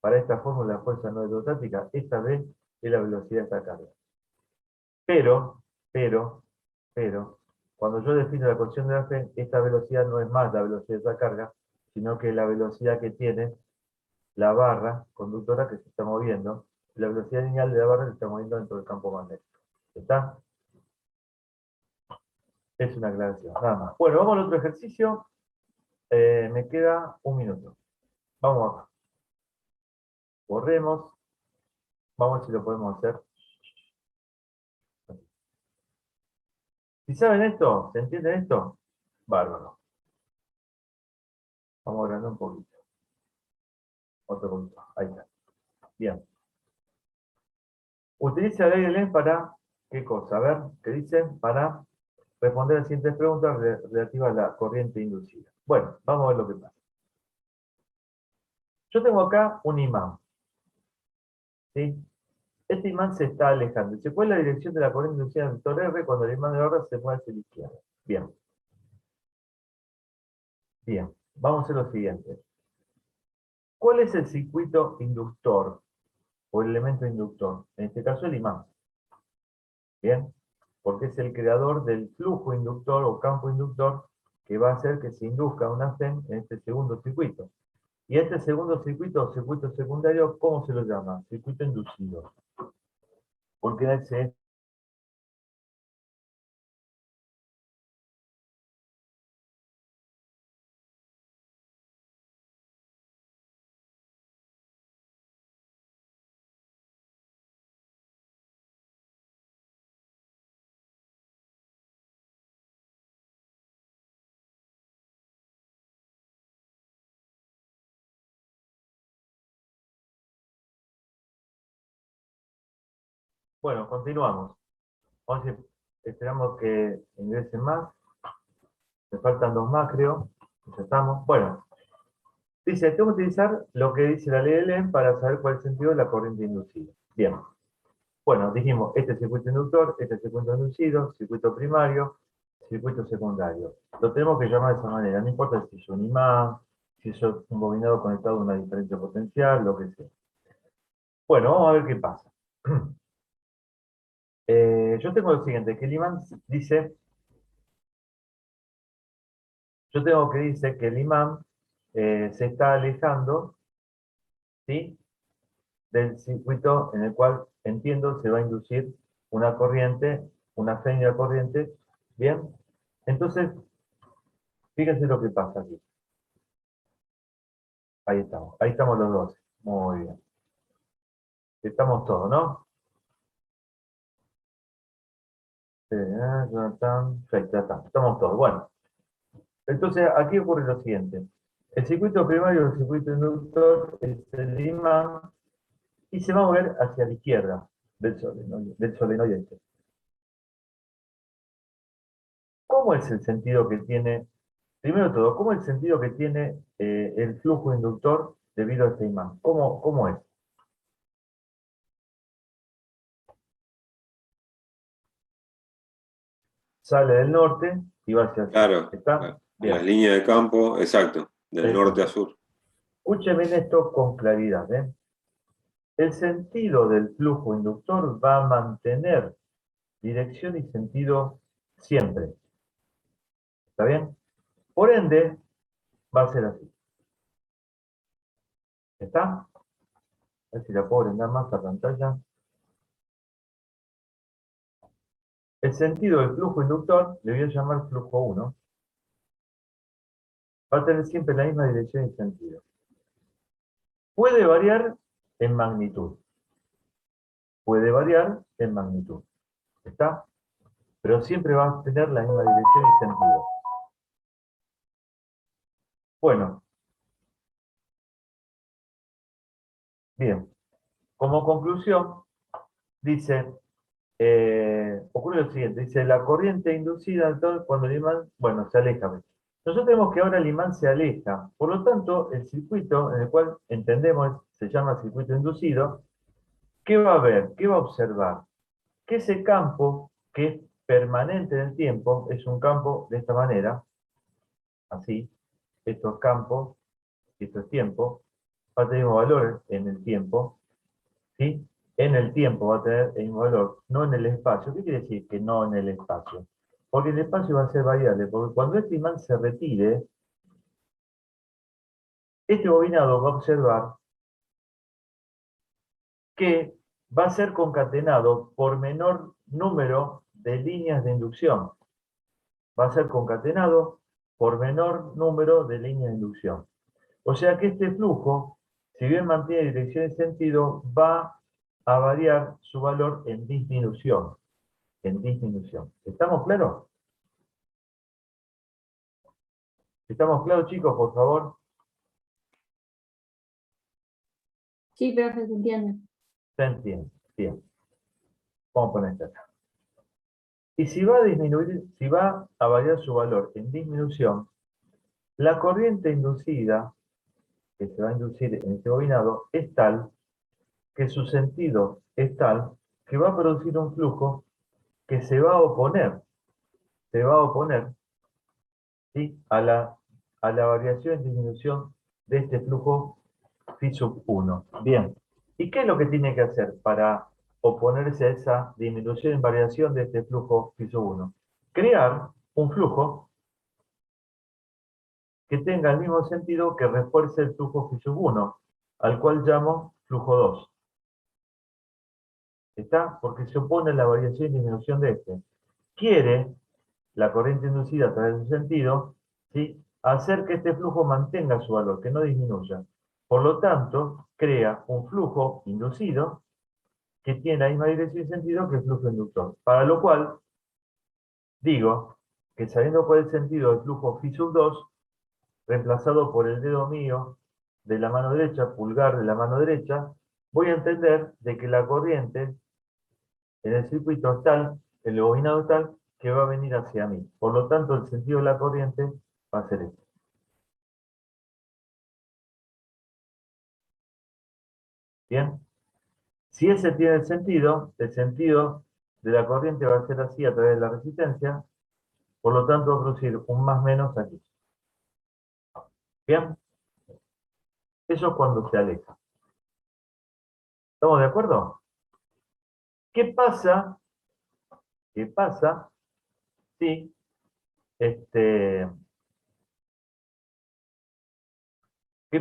de fuerza no hidrostática, esta vez es la velocidad de esta carga. Pero, pero, pero, cuando yo defino la ecuación de la Fe, esta velocidad no es más la velocidad de esa carga, sino que es la velocidad que tiene la barra conductora que se está moviendo, la velocidad lineal de la barra que se está moviendo dentro del campo magnético. ¿Está? Es una aclaración, nada más. Bueno, vamos al otro ejercicio. Me queda un minuto. Vamos acá. Borremos. Vamos a ver si lo podemos hacer. Si saben esto, ¿se entiende esto? Bárbaro. Vamos agrandar un poquito. Otro poquito. Ahí está. Bien. Utiliza la ley de Lenz para, ¿qué cosa? A ver, ¿qué dicen? Para responder a las siguientes preguntas relativas a la corriente inducida. Bueno, vamos a ver lo que pasa. Yo tengo acá un imán. ¿Sí? Este imán se está alejando. Dice, ¿cuál es la dirección de la corriente inducida en vector R cuando el imán de barra se mueve hacia la izquierda? Bien. Bien. Vamos a hacer lo siguiente. ¿Cuál es el circuito inductor o el elemento inductor? En este caso el imán. Bien. Porque es el creador del flujo inductor o campo inductor que va a hacer que se induzca una FEM en este segundo circuito. Y este segundo circuito o circuito secundario, ¿cómo se lo llama? Circuito inducido. Porque en ese bueno, continuamos. Vamos a ver, esperamos que ingresen más. Me faltan dos más, creo. Ya estamos. Bueno, dice, tengo que utilizar lo que dice la ley de Lenz para saber cuál es el sentido de la corriente inducida. Bien. Bueno, dijimos, este circuito inductor, este circuito inducido, circuito primario, circuito secundario. Lo tenemos que llamar de esa manera, no importa si es un imán, si es un bobinado conectado a una diferencia potencial, lo que sea. Bueno, vamos a ver qué pasa. Yo tengo lo siguiente, que el imán dice, yo tengo que dice que el imán se está alejando, ¿sí? Del circuito en el cual, entiendo, se va a inducir una corriente, una férrea corriente, ¿bien? Entonces, fíjense lo que pasa aquí. Ahí estamos los dos. Muy bien. Estamos todos, ¿no? Perfecto, ya estamos todos. Bueno, entonces aquí ocurre lo siguiente. El circuito primario, el circuito inductor, es el imán y se va a mover hacia la izquierda del solenoide este. ¿Cómo es el sentido que tiene, primero de todo, cómo es el sentido que tiene el flujo inductor debido a este imán? ¿Cómo es? Sale del norte y va hacia el sur. Claro, ¿Está? en las Bien. líneas de campo, exacto, del norte a Exacto. sur. Escúcheme esto con claridad, ¿eh? El sentido del flujo inductor va a mantener dirección y sentido siempre. ¿Está bien? Por ende, va a ser así. ¿Está? A ver si la puedo brindar más la pantalla. El sentido del flujo inductor, le voy a llamar flujo 1, va a tener siempre la misma dirección y sentido. Puede variar en magnitud. Puede variar en magnitud. ¿Está? Pero siempre va a tener la misma dirección y sentido. Bueno, bien. Como conclusión, dice, ocurre lo siguiente, dice, la corriente inducida entonces, cuando el imán, bueno, se aleja. Nosotros tenemos que ahora el imán se aleja, por lo tanto, el circuito en el cual entendemos, se llama circuito inducido, ¿qué va a ver? ¿Qué va a observar? Que ese campo, que es permanente en el tiempo, es un campo de esta manera, así, estos campos, esto es tiempo, va a tener un valor en el tiempo, ¿sí? En el tiempo va a tener el mismo valor, no en el espacio. ¿Qué quiere decir que no en el espacio? Porque el espacio va a ser variable, porque cuando este imán se retire, este bobinado va a observar que va a ser concatenado por menor número de líneas de inducción. Va a ser concatenado por menor número de líneas de inducción. O sea que este flujo, si bien mantiene dirección y sentido, va a variar su valor en disminución. En disminución. ¿Estamos claros? ¿Estamos claros, chicos, por favor? Sí, profe, se entiende. Se entiende. Bien. Vamos a poner esto acá. Y si va a disminuir, si va a variar su valor en disminución, la corriente inducida, que se va a inducir en este bobinado, es tal que su sentido es tal que va a producir un flujo que se va a oponer, ¿sí? a la variación y disminución de este flujo phi sub 1. Bien. ¿Y qué es lo que tiene que hacer para oponerse a esa disminución y variación de este flujo phi sub 1? Crear un flujo que tenga el mismo sentido que refuerce el flujo phi sub 1, al cual llamo flujo 2. ¿Está? Porque se opone a la variación y disminución de este. Quiere la corriente inducida a través de su sentido, ¿sí? Hacer que este flujo mantenga su valor, que no disminuya. Por lo tanto, crea un flujo inducido que tiene la misma dirección y sentido que el flujo inductor. Para lo cual, digo que sabiendo cuál es el sentido del flujo phi sub 2, reemplazado por el dedo mío de la mano derecha, pulgar de la mano derecha, voy a entender de que la corriente en el circuito es tal, el bobinado es tal, que va a venir hacia mí. Por lo tanto, el sentido de la corriente va a ser este. ¿Bien? Si ese tiene el sentido de la corriente va a ser así a través de la resistencia, Por lo tanto, va a producir un más menos aquí. ¿Bien? Eso es cuando se aleja. ¿Estamos de acuerdo? ¿Qué pasa? ¿Qué pasa si ¿qué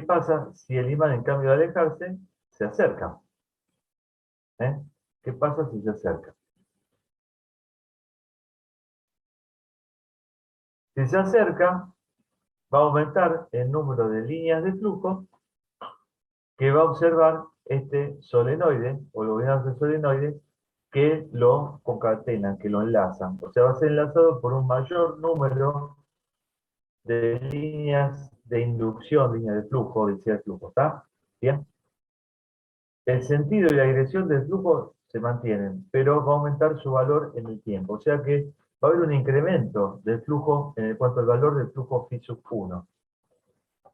pasa si el imán, en cambio de alejarse, se acerca? ¿Eh? ¿Qué pasa si se acerca? Si se acerca, va a aumentar el número de líneas de flujo que va a observar este solenoide, o los binados de solenoide, que lo concatenan, que lo enlazan. O sea, va a ser enlazado por un mayor número de líneas de inducción, líneas de flujo, densidad de flujo, ¿está? Bien. El sentido y la dirección del flujo se mantienen, pero va a aumentar su valor en el tiempo. O sea que va a haber un incremento del flujo en cuanto al valor del flujo phi sub 1.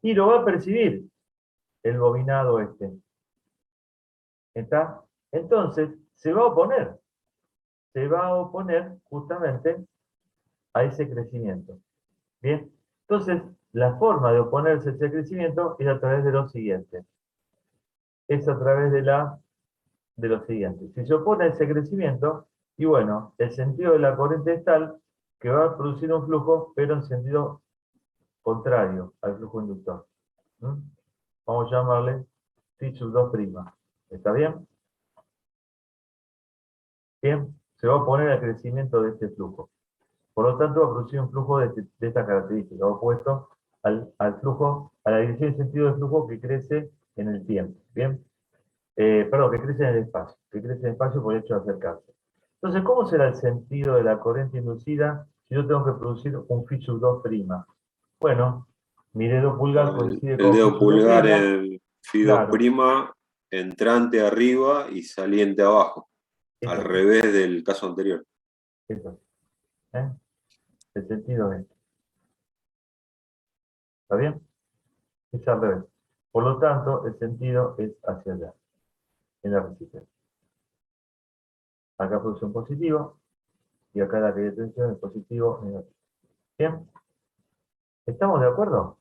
Y lo va a percibir el bobinado este. ¿Está? Entonces, se va a oponer justamente a ese crecimiento. Bien, entonces, la forma de oponerse a ese crecimiento es a través de lo siguiente. Es a través de lo siguiente. Si se opone a ese crecimiento, y bueno, el sentido de la corriente es tal que va a producir un flujo, pero en sentido contrario al flujo inductor. ¿Mm? Vamos a llamarle phi sub 2'. ¿Está bien? Bien, se va a oponer al crecimiento de este flujo. Por lo tanto, va a producir un flujo de esta característica, opuesto al flujo, a la dirección y sentido del flujo que crece en el tiempo. ¿Bien? Perdón, que crece en el espacio, que crece en el espacio por el hecho de acercarse. Entonces, ¿cómo será el sentido de la corriente inducida si yo tengo que producir un phi sub 2'? Bueno, mi dedo pulgar coincide El con phi dedo sub 2', pulgar, el phi 2', claro, entrante arriba y saliente abajo, al eso, revés del caso anterior. eso, ¿eh? El sentido es, ¿está bien? Es al revés. Por lo tanto, el sentido es hacia allá, en la resistencia. Acá produce un positivo, y acá la caída de tensión es positivo, negativo. ¿Bien? ¿Estamos de acuerdo?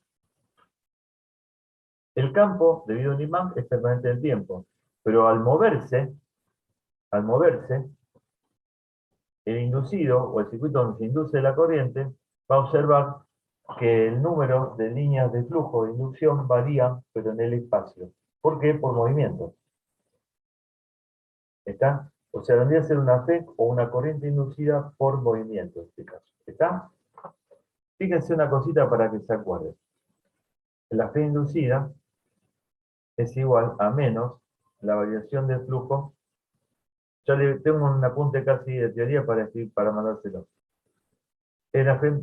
El campo, debido a un imán, es permanente en el tiempo, pero al moverse, el inducido, o el circuito donde se induce la corriente, va a observar que el número de líneas de flujo de inducción varía, pero en el espacio. ¿Por qué? Por movimiento. ¿Está? O sea, vendría a ser una FEC o una corriente inducida por movimiento, en este caso. ¿Está? Fíjense una cosita para que se acuerden. La FEC inducida es igual a menos la variación de flujo. Ya le tengo un apunte casi de teoría para escribir, para mandárselo. La FEC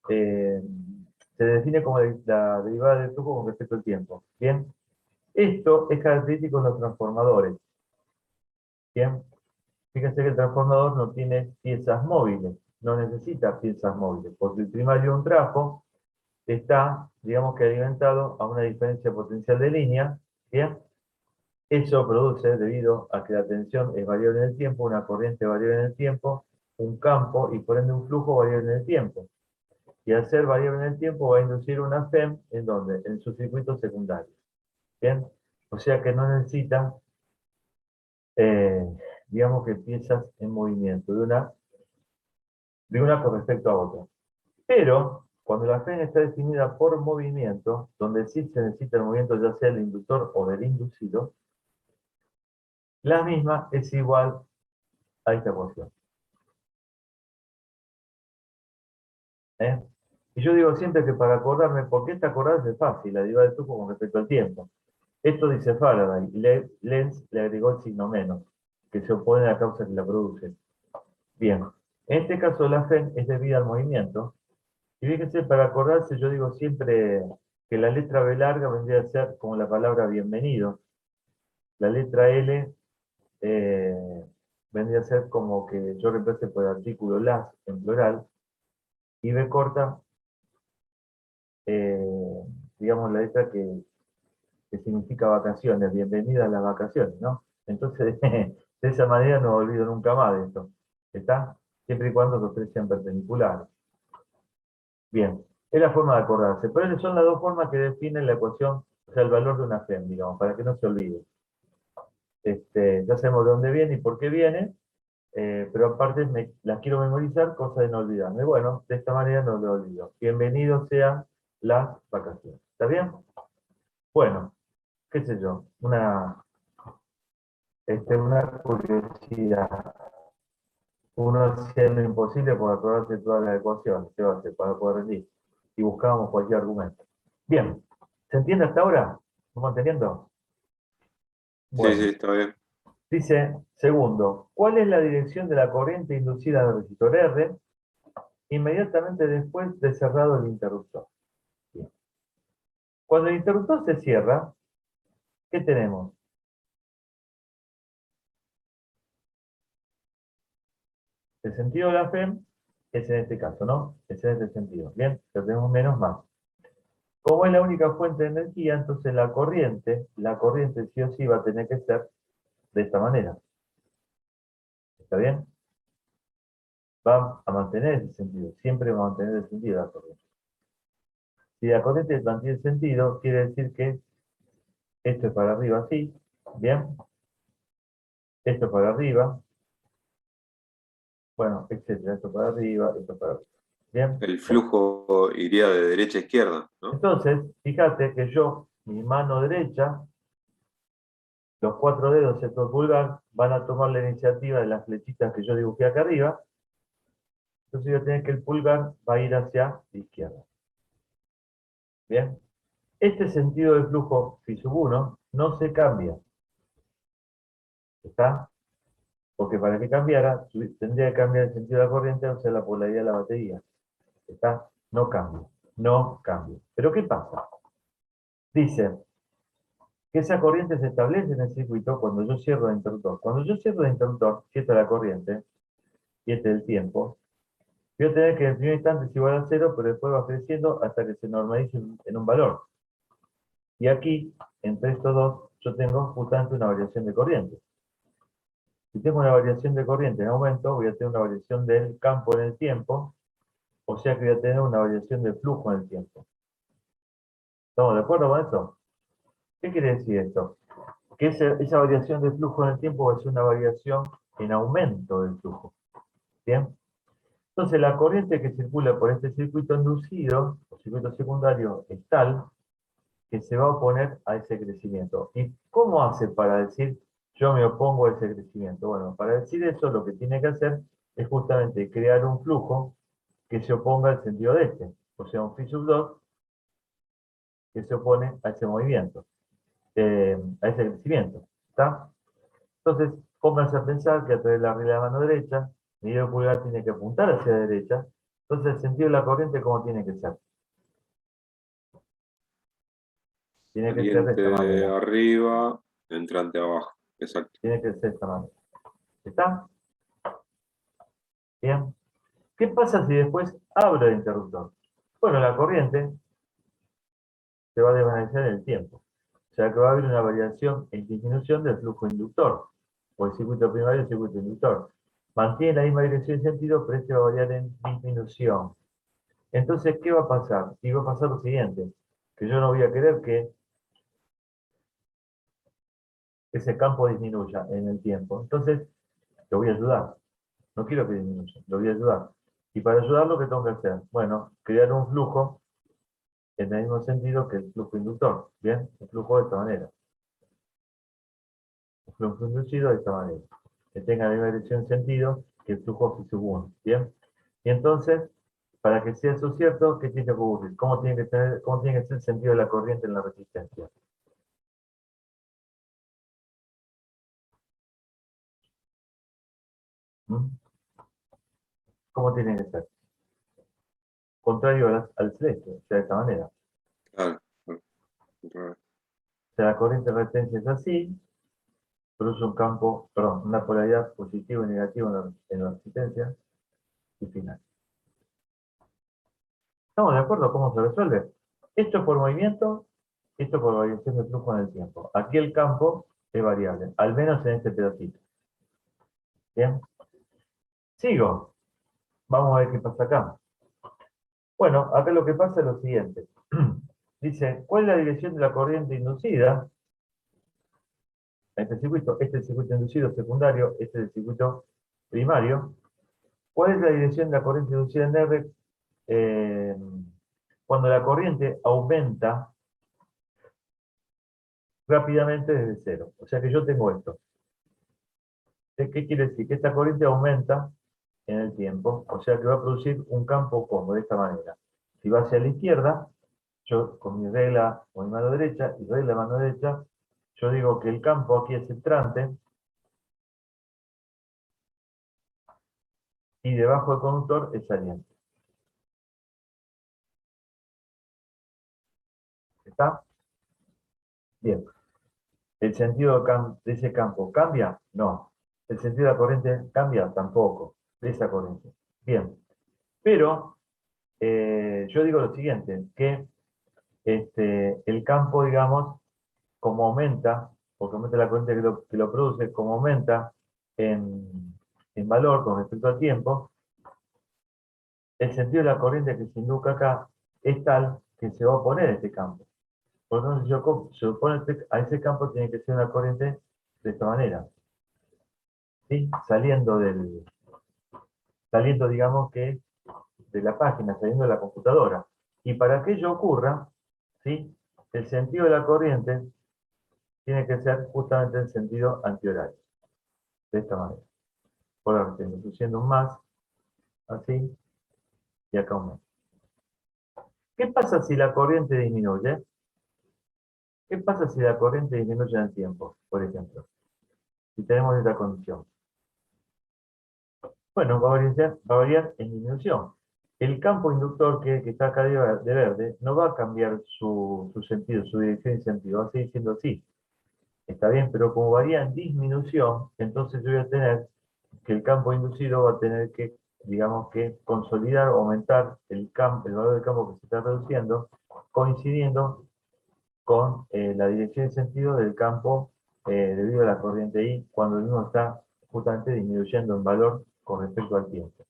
se define como la derivada del flujo con respecto al tiempo. Bien, esto es característico de los transformadores. Bien, fíjense que el transformador no tiene piezas móviles, no necesita piezas móviles, porque el primario de un trafo está, digamos que alimentado a una diferencia potencial de línea. Bien, eso produce, debido a que la tensión es variable en el tiempo, una corriente variable en el tiempo, un campo y por ende un flujo variable en el tiempo. Y al ser variable en el tiempo va a inducir una FEM en donde, en su circuito secundario. ¿Bien? O sea que no necesita, eh, digamos que piezas en movimiento, de una con respecto a otra. Pero, cuando la FEM está definida por movimiento, donde sí se necesita el movimiento ya sea del inductor o del inducido, la misma es igual a esta ecuación. ¿Eh? Y yo digo siempre que para acordarme, porque esta acordarse es fácil, la derivada del flujo con respecto al tiempo. Esto dice Faraday, y Lenz le agregó el signo menos, que se opone a la causa que la produce. Bien, en este caso la FEM es debida al movimiento, y fíjense, para acordarse yo digo siempre que la letra B larga vendría a ser como la palabra bienvenido, la letra L vendría a ser como que yo reemplace por el artículo las en plural, y B corta, eh, digamos la letra que significa vacaciones, bienvenida a las vacaciones, ¿no? Entonces, de esa manera no olvido nunca más de esto. ¿Está? Siempre y cuando los tres sean perpendiculares. Bien, es la forma de acordarse. Pero esas son las dos formas que definen la ecuación, o sea, el valor de una FEM, digamos, para que no se olvide. Ya sabemos de dónde viene y por qué viene, pero aparte las quiero memorizar, cosa de no olvidarme. Bueno, de esta manera no lo olvido. Bienvenidos sean las vacaciones. ¿Está bien? Bueno, qué sé yo, una curiosidad. Uno hacía lo imposible por acordarse de todas las ecuaciones, ¿qué va a hacer para poder rendir? Y buscábamos cualquier argumento. Bien, ¿se entiende hasta ahora? ¿Vamos entendiendo? Sí, sí, Bueno, está bien. dice, segundo, ¿cuál es la dirección de la corriente inducida al resistor R inmediatamente después de cerrado el interruptor? Bien. Cuando el interruptor se cierra, ¿qué tenemos? El sentido de la FEM es en este caso, ¿no? Es en este sentido. Bien, lo tenemos menos más. Como es la única fuente de energía, entonces la corriente sí o sí va a tener que ser de esta manera. ¿Está bien? Va a mantener ese sentido, siempre va a mantener el sentido de la corriente. Si la corriente mantiene el sentido, quiere decir que esto es para arriba así, ¿bien? Esto es para arriba, bueno, etcétera, esto para arriba, esto para arriba. ¿Bien? El flujo iría de derecha a izquierda, ¿no? Entonces, fíjate que yo, mi mano derecha, los 4 dedos, excepto el pulgar, van a tomar la iniciativa de las flechitas que yo dibujé acá arriba. Entonces yo tengo que el pulgar va a ir hacia la izquierda. Bien. Este sentido del flujo phi sub 1 no se cambia. ¿Está? Porque para que cambiara, tendría que cambiar el sentido de la corriente, o sea, la polaridad de la batería. ¿Está? No cambia. No cambia. ¿Pero qué pasa? Dice que esa corriente se establece en el circuito cuando yo cierro el interruptor. Cuando yo cierro el interruptor, si esta es la corriente, y este es el tiempo, voy a tener que en el primer instante es igual a 0, pero después va creciendo hasta que se normalice en un valor. Y aquí, entre estos dos, yo tengo justamente una variación de corriente. Si tengo una variación de corriente en aumento, voy a tener una variación del campo en el tiempo, o sea que voy a tener una variación del flujo en el tiempo. ¿Estamos de acuerdo con esto? ¿Qué quiere decir esto? Que esa variación de flujo en el tiempo va a ser una variación en aumento del flujo. ¿Bien? Entonces la corriente que circula por este circuito inducido, o circuito secundario, es tal que se va a oponer a ese crecimiento. ¿Y cómo hace para decir yo me opongo a ese crecimiento? Bueno, para decir eso lo que tiene que hacer es justamente crear un flujo que se oponga al sentido de este, o sea, un phi sub 2 que se opone a ese movimiento, a ese crecimiento. ¿Está? Entonces, pónganse a pensar que a través de la regla de la mano derecha, mi dedo pulgar tiene que apuntar hacia la derecha, entonces el sentido de la corriente, ¿cómo tiene que ser? Tiene que ser de esta Saliente manera. arriba, entrante abajo. Exacto. Tiene que ser de esta manera. ¿Está? Bien. ¿Qué pasa si después abro el interruptor? Bueno, la corriente se va a desvanecer en el tiempo. O sea que va a haber una variación en disminución del flujo inductor, o el circuito primario y el circuito inductor. Mantiene la misma dirección y sentido, pero este va a variar en disminución. Entonces, ¿qué va a pasar? Y va a pasar lo siguiente, que yo no voy a querer que ese campo disminuya en el tiempo. Entonces, lo voy a ayudar. No quiero que disminuya, lo voy a ayudar. Y para ayudarlo, ¿qué tengo que hacer? Bueno, crear un flujo en el mismo sentido que el flujo inductor. ¿Bien? El flujo de esta manera. El flujo inducido de esta manera. Que tenga la misma dirección y sentido que el flujo phi sub 1. ¿Bien? Y entonces, para que sea eso cierto, ¿qué tiene que ocurrir? ¿Cómo tiene que ser el sentido de la corriente en la resistencia? ¿Mm? ¿Cómo tiene que ser? Contrario al celeste, o sea, de esta manera. O Claro, claro. sea, la corriente de resistencia es así, produce un campo, perdón, una polaridad positiva y negativa en la resistencia, y final. ¿Estamos de acuerdo cómo se resuelve? Esto por movimiento, esto por variación de flujo en el tiempo. Aquí el campo es variable, al menos en este pedacito. ¿Bien? Sigo. Vamos a ver qué pasa acá. Bueno, acá lo que pasa es lo siguiente. Dice, ¿cuál es la dirección de la corriente inducida a este circuito? Este es el circuito inducido secundario, este es el circuito primario. ¿Cuál es la dirección de la corriente inducida en R eh, cuando la corriente aumenta rápidamente desde cero? O sea que yo tengo esto. ¿Qué quiere decir? Que esta corriente aumenta en el tiempo, o sea que va a producir un campo como de esta manera. Si va hacia la izquierda, yo con mi regla con mi mano derecha y regla de mano derecha, yo digo que el campo aquí es entrante y debajo del conductor es saliente. ¿Está? Bien. ¿El sentido de ese campo cambia? No. ¿El sentido de la corriente cambia? Tampoco. De esa corriente. Bien. Pero yo digo lo siguiente, que el campo, digamos, como aumenta, porque aumenta la corriente que lo produce, como aumenta en valor con respecto al tiempo, el sentido de la corriente que se induce acá es tal que se va a oponer a este campo. Por lo tanto, si se opone a ese campo, tiene que ser una corriente de esta manera, ¿sí? Saliendo, digamos que, de la página, saliendo de la computadora. Y para que ello ocurra, ¿sí? El sentido de la corriente tiene que ser justamente en sentido antihorario, de esta manera. Por ahora estoy introduciendo un más, así, y acá un menos. ¿Qué pasa si la corriente disminuye? ¿Qué pasa si la corriente disminuye en el tiempo, por ejemplo? Si tenemos esta condición. Bueno, va a variar en disminución. El campo inductor que está acá de verde no va a cambiar su sentido, su dirección y sentido, va a seguir siendo así. Está bien, pero como varía en disminución, entonces yo voy a tener que el campo inducido va a tener que, digamos que, consolidar o aumentar el valor del campo que se está reduciendo, coincidiendo con la dirección y sentido del campo debido a la corriente I, cuando el mismo está justamente disminuyendo en valor con respecto al tiempo.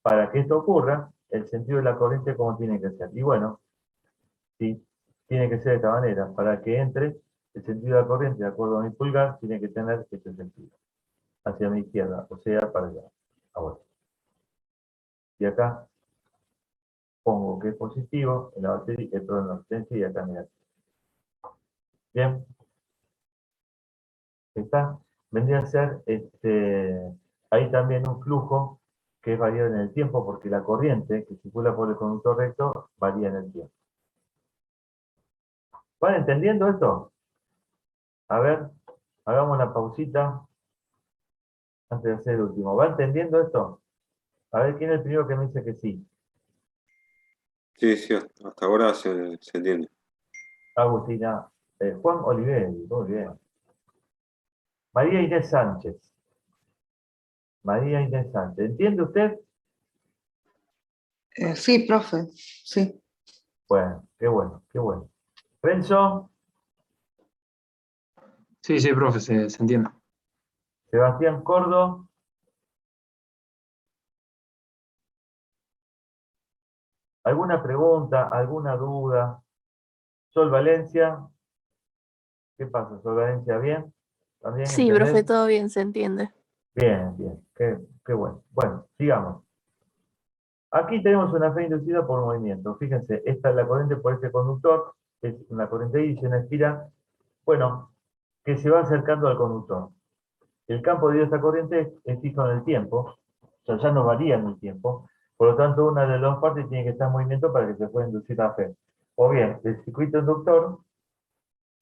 Para que esto ocurra, el sentido de la corriente, ¿cómo tiene que ser? Y bueno, sí, tiene que ser de esta manera. Para que entre el sentido de la corriente, de acuerdo a mi pulgar, tiene que tener este sentido. Hacia mi izquierda, o sea, para allá. Ahora. Y acá pongo que es positivo en la batería, en la resistencia y acá negativo. Bien. ¿Está? Vendría a ser ahí también un flujo que es variable en el tiempo porque la corriente que circula por el conductor recto varía en el tiempo. ¿Van entendiendo esto? A ver, hagamos una pausita antes de hacer el último. ¿Va entendiendo esto? A ver, ¿quién es el primero que me dice que sí? Sí, sí, hasta ahora se entiende. Agustina. Juan Oliveri, muy bien. María Inés Sánchez. María Inés Sánchez. ¿Entiende usted? Sí, profe, sí. Bueno, qué bueno, qué bueno. Renzo, Sí, sí, profe, se entiende. Sebastián Cordo. ¿Alguna pregunta, alguna duda? Sol Valencia, ¿qué pasa? Sol Valencia, ¿bien? ¿También Sí, profe, entendés? todo bien, se entiende. Bien, bien, qué bueno. Bueno, sigamos. Aquí tenemos una fe inducida por movimiento. Fíjense, esta es la corriente por este conductor, es una corriente I, una espiral, bueno, que se va acercando al conductor. El campo de esta corriente es fijo en el tiempo, o sea, ya no varía en el tiempo, por lo tanto, una de las dos partes tiene que estar en movimiento para que se pueda inducir la fe. O bien, el circuito inductor,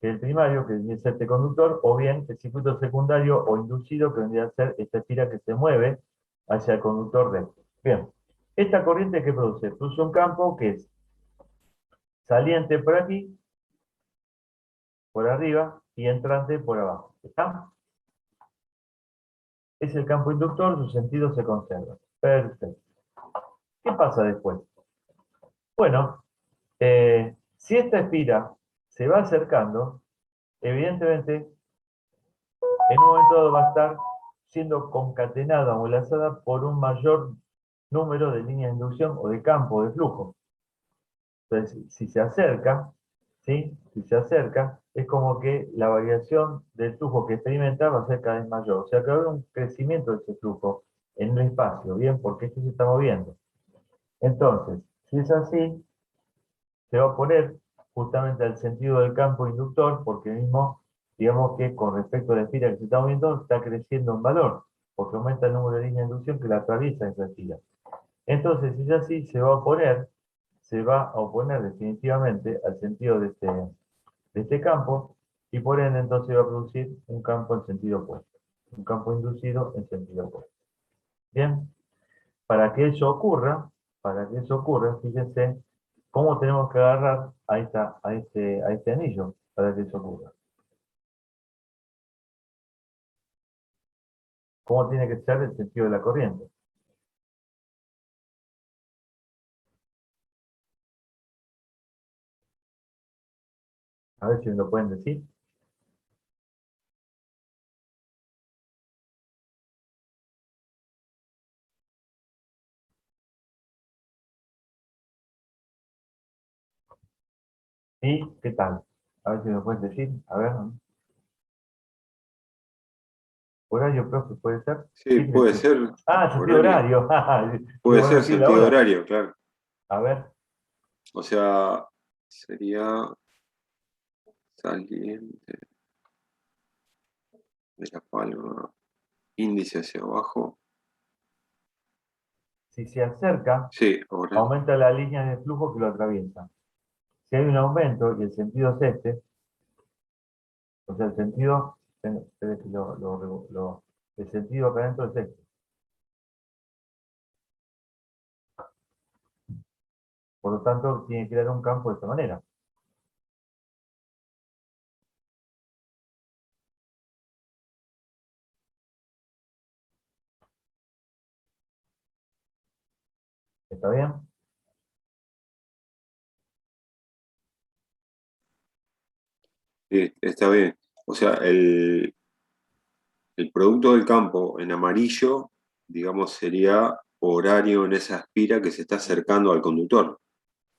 que es el primario, que vendría a ser este conductor, o bien el circuito secundario o inducido, que vendría a ser esta espira que se mueve hacia el conductor recto. Bien, esta corriente que produce un campo que es saliente por aquí, por arriba, y entrante por abajo. ¿Está? Es el campo inductor, su sentido se conserva. Perfecto. ¿Qué pasa después? Bueno, si esta espira se va acercando, evidentemente, en un momento dado va a estar siendo concatenada o enlazada por un mayor número de líneas de inducción o de campo, de flujo. Entonces, si se acerca, ¿sí? Si se acerca, es como que la variación del flujo que experimenta va a ser cada vez mayor. O sea, que va a haber un crecimiento de ese flujo en el espacio, ¿bien? Porque esto se está moviendo. Entonces, si es así, se va a oponer justamente al sentido del campo inductor, porque mismo, digamos que con respecto a la esfera que se está moviendo, está creciendo en valor, porque aumenta el número de líneas de inducción que la atraviesa esa esfera. Entonces, si es así, se va a oponer definitivamente al sentido de este campo, y por ende entonces va a producir un campo en sentido opuesto, un campo inducido en sentido opuesto. Bien, para que eso ocurra, fíjense cómo tenemos que agarrar a este anillo para que eso ocurra. ¿Cómo tiene que ser el sentido de la corriente? A ver si me lo pueden decir. ¿Y qué tal? A ver si me lo pueden decir. A ver. ¿Horario, profe, puede ser? Sí, ¿Qué quiere puede decir? ser Ah, sentido horario. horario. Digo, Puede bueno, ser decir la sentido hora. horario, claro. A ver. O sea, sería saliente de la palma, índice hacia abajo. Si se acerca, Sí, ahora. aumenta la línea de flujo que lo atraviesa. Si hay un aumento y el sentido es este, o sea, el sentido, espere que el sentido acá adentro es este. Por lo tanto, tiene que crear un campo de esta manera. ¿Está bien? Sí, está bien. O sea, el producto del campo en amarillo, digamos, sería horario en esa espira que se está acercando al conductor.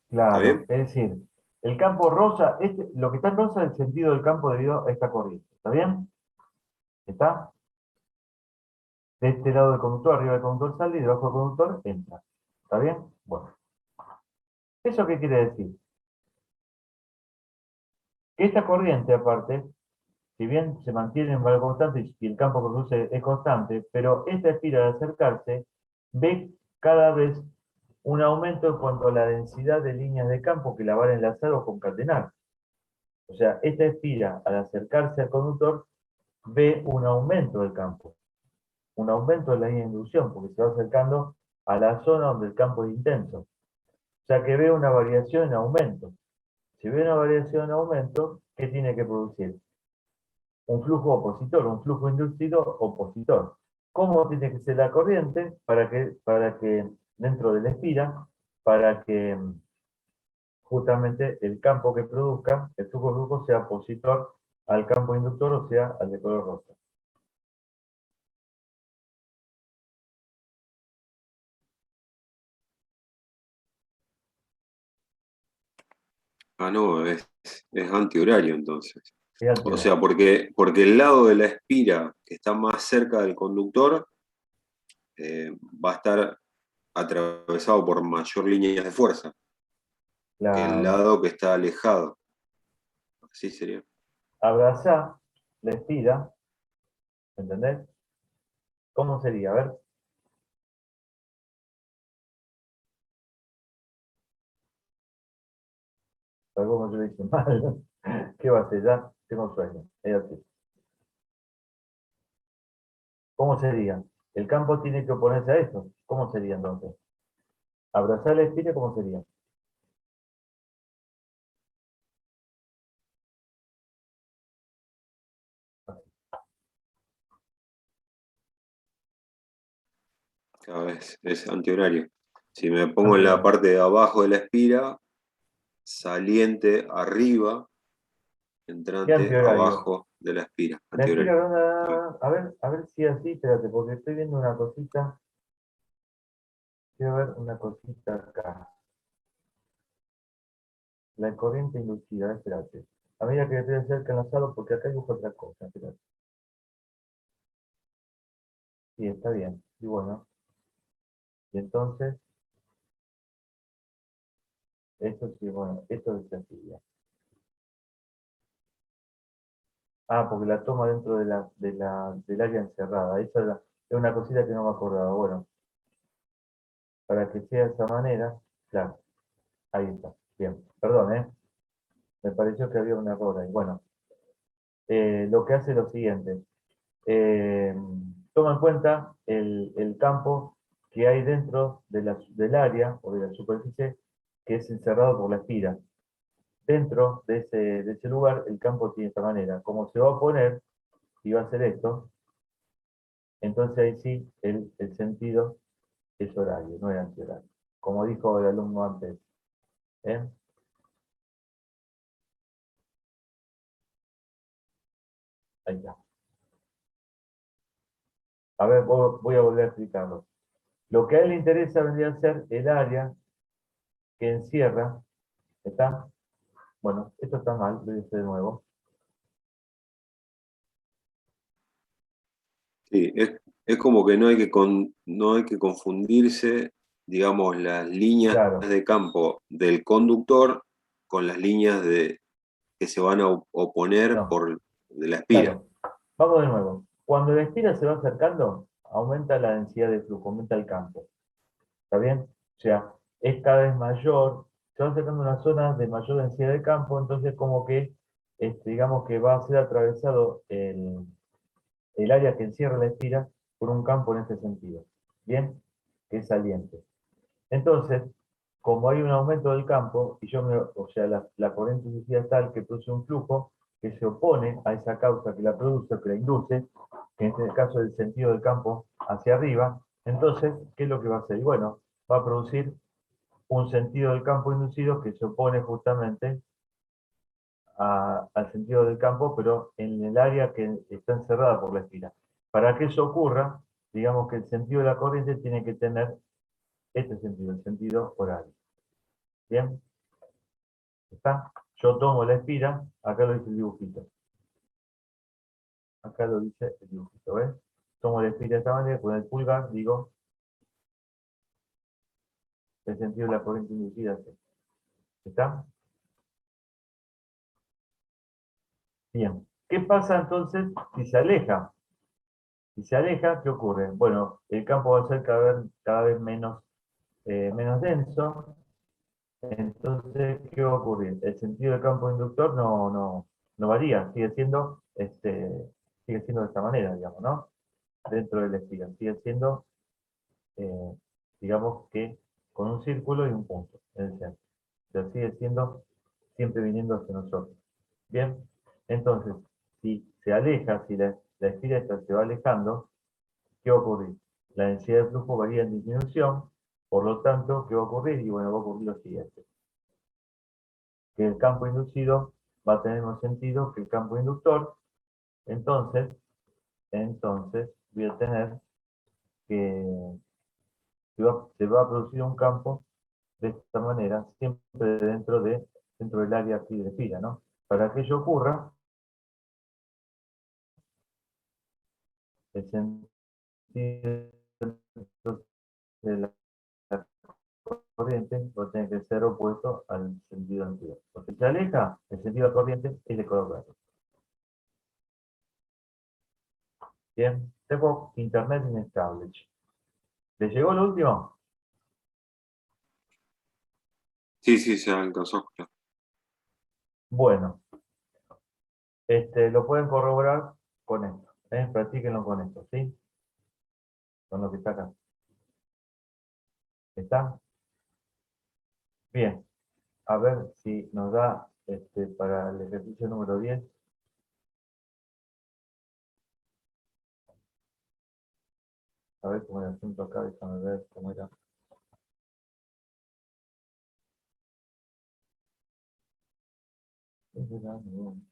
¿Está Claro, bien? es decir, el campo rosa, lo que está en rosa es el sentido del campo debido a esta corriente. ¿Está bien? ¿Está? De este lado del conductor, arriba del conductor sale y debajo del conductor entra. ¿Está bien? Bueno. ¿Eso qué quiere decir? Que esta corriente, aparte, si bien se mantiene en valor constante y el campo que produce es constante, pero esta espira de acercarse ve cada vez un aumento en cuanto a la densidad de líneas de campo que la van a enlazar o concatenar. O sea, esta espira, al acercarse al conductor, ve un aumento del campo, un aumento de la línea de inducción, porque se va acercando a la zona donde el campo es intenso. O sea que ve una variación en aumento. Si ve una variación en aumento, ¿qué tiene que producir? Un flujo opositor, un flujo inducido opositor. ¿Cómo tiene que ser la corriente para que dentro de la espira, para que justamente el campo que produzca, el flujo sea opositor al campo inductor, o sea, al de color rosa? Ah, no, es antihorario entonces. Fíjate, O sea, porque el lado de la espira que está más cerca del conductor va a estar atravesado por mayor línea de fuerza que el la, lado que está alejado. Así sería. abrazá la espira, ¿entendés? ¿Cómo sería? A ver, algo yo lo hice mal. ¿Qué va a ser? Ya tengo sueño. Es así. ¿Cómo sería? El campo tiene que oponerse a esto. ¿Cómo sería entonces? Abrazar la espira, ¿cómo sería? Cada vez es antihorario. Si me pongo en la Antihorario. parte de abajo de la espira, saliente arriba, ¿Qué entrante antihorario? abajo de la espira, La espira, antihorario. a ver si es así, espérate, porque estoy viendo una cosita. Quiero ver una cosita acá. La corriente inducida, espérate. A medida que estoy cerca enlazado, porque acá dibujo otra cosa, espérate. Sí, está bien. Y bueno, y entonces, esto sí, bueno, esto es sencillo. Ah, porque la toma dentro del área encerrada. Esa es una cosita que no me acordaba. Bueno, para que sea de esa manera, claro, ahí está. Bien, perdón, me pareció que había un error ahí. Bueno, lo que hace es lo siguiente. Eh, Toma en cuenta el campo que hay dentro del área o de la superficie que es encerrado por la espira. Dentro de ese lugar, el campo tiene esta manera. Como se va a oponer y va a hacer esto, entonces ahí sí el sentido es horario, no es antihorario. Como dijo el alumno antes. ¿eh? Ahí está. A ver, voy a volver a explicarlo. Lo que a él le interesa vendría a ser el área que encierra, ¿está? Bueno, esto está mal, lo hice de nuevo. Sí, es como que no hay que confundirse, digamos, las líneas Claro, de campo del conductor con las líneas que se van a oponer no, de la espira. claro. Vamos de nuevo. Cuando la espira se va acercando, aumenta la densidad de flujo, aumenta el campo. ¿Está bien? O sea, es cada vez mayor, se va acercando a una zona de mayor densidad de campo, entonces como que, digamos que va a ser atravesado el área que encierra la espira por un campo en este sentido. ¿Bien? Que es saliente. Entonces, como hay un aumento del campo, y o sea, la corriente inducida es tal que produce un flujo que se opone a esa causa que la produce o que la induce, que en este caso es el sentido del campo hacia arriba, entonces, ¿qué es lo que va a hacer? Y bueno, va a producir un sentido del campo inducido que se opone justamente al sentido del campo, pero en el área que está encerrada por la espira. Para que eso ocurra, digamos que el sentido de la corriente tiene que tener este sentido, el sentido horario. ¿Bien? ¿Está? Yo tomo la espira, acá lo dice el dibujito. Acá lo dice el dibujito, ¿ves? Tomo la espira de esta manera, con el pulgar digo el sentido de la corriente inducida. ¿Está? Bien. ¿Qué pasa entonces si se aleja? Si se aleja, ¿qué ocurre? Bueno, el campo va a ser cada vez menos denso. Entonces, ¿qué va a ocurrir? El sentido del campo inductor no varía, sigue siendo de esta manera, digamos, ¿no? Dentro de la espiga, sigue siendo, eh, digamos que con un círculo y un punto en el centro. O sea, sigue siendo siempre viniendo hacia nosotros. Bien, entonces, si se aleja, si la espiga esta se va alejando, ¿qué va a ocurrir? La densidad de flujo varía en disminución, por lo tanto, ¿qué va a ocurrir? Y bueno, va a ocurrir lo siguiente, que el campo inducido va a tener más sentido que el campo inductor, entonces voy a tener que se va a producir un campo de esta manera, siempre dentro del área aquí de fila, ¿no? Para que ello ocurra, el sentido de la corriente va a tener que ser opuesto al sentido anterior. Porque si se aleja, el sentido de la corriente es de color verde. Bien, tengo internet inestable. ¿Le llegó lo último? Sí, sí, se alcanzó a escuchar. Bueno, lo pueden corroborar con esto. Practíquenlo con esto, ¿sí? Con lo que está acá. ¿Está? Bien. A ver si nos da para el ejercicio número 10. A ver cómo era el asunto acá, déjame ver cómo era.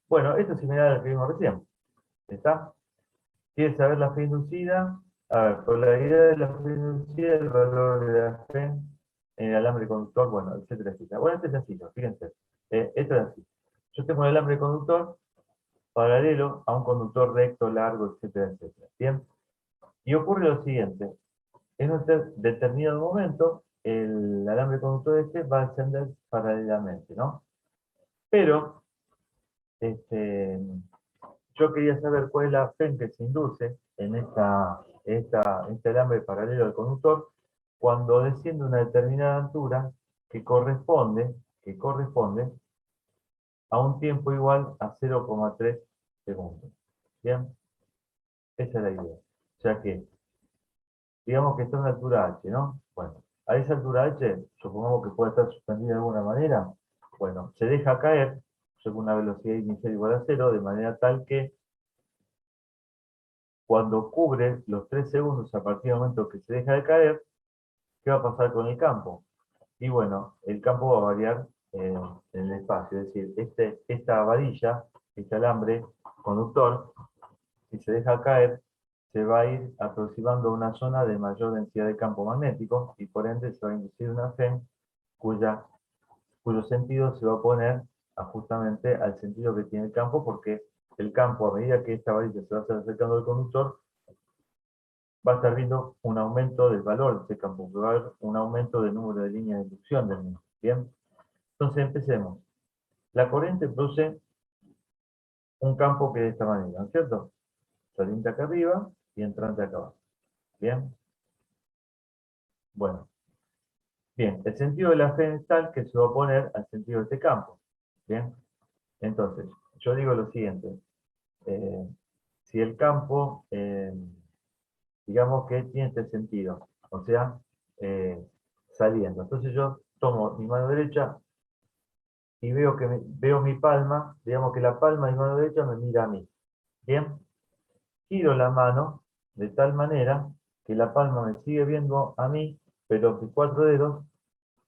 Bueno, esto es similar al que vimos recién. ¿Está? ¿Quieres saber la fe inducida? A ver, polaridad de la fe inducida, el valor de la fe en el alambre conductor, bueno, etcétera, etcétera. Bueno, este es sencillo, fíjense. Esto es así. Yo tengo un alambre conductor paralelo a un conductor recto, largo, etcétera, etcétera. ¿Bien? Y ocurre lo siguiente. En un determinado momento, el alambre conductor este va a ascender paralelamente, ¿no? Pero, yo quería saber cuál es la FEN que se induce en este alambre paralelo al conductor cuando desciende una determinada altura que corresponde a un tiempo igual a 0,3 segundos. ¿Bien? Esa es la idea. O sea que, digamos que está en una altura h, ¿no? Bueno, a esa altura h, supongamos que puede estar suspendida de alguna manera. Bueno, se deja caer según una velocidad inicial igual a 0, de manera tal que cuando cubre los 3 segundos a partir del momento que se deja de caer, ¿qué va a pasar con el campo? Y bueno, el campo va a variar en el espacio, es decir, esta varilla, este alambre conductor, si se deja caer, se va a ir aproximando a una zona de mayor densidad de campo magnético y por ende se va a inducir una FEM cuyo sentido se va a poner justamente al sentido que tiene el campo, porque el campo, a medida que esta varilla se va a estar acercando al conductor, va a estar viendo un aumento del valor de este campo, va a haber un aumento del número de líneas de inducción del mismo. Bien, entonces empecemos. La corriente produce un campo que es de esta manera, ¿no es cierto? Saliente acá arriba y entrante acá abajo. Bien, bueno. Bien, el sentido de la fe es tal que se va a oponer al sentido de este campo. Bien, entonces, yo digo lo siguiente. Si el campo, digamos que tiene este sentido, o sea, eh, saliendo. Entonces yo tomo mi mano derecha y veo mi palma, digamos que la palma de mi mano derecha me mira a mí. Bien, giro la mano de tal manera que la palma me sigue viendo a mí, pero mis 4 dedos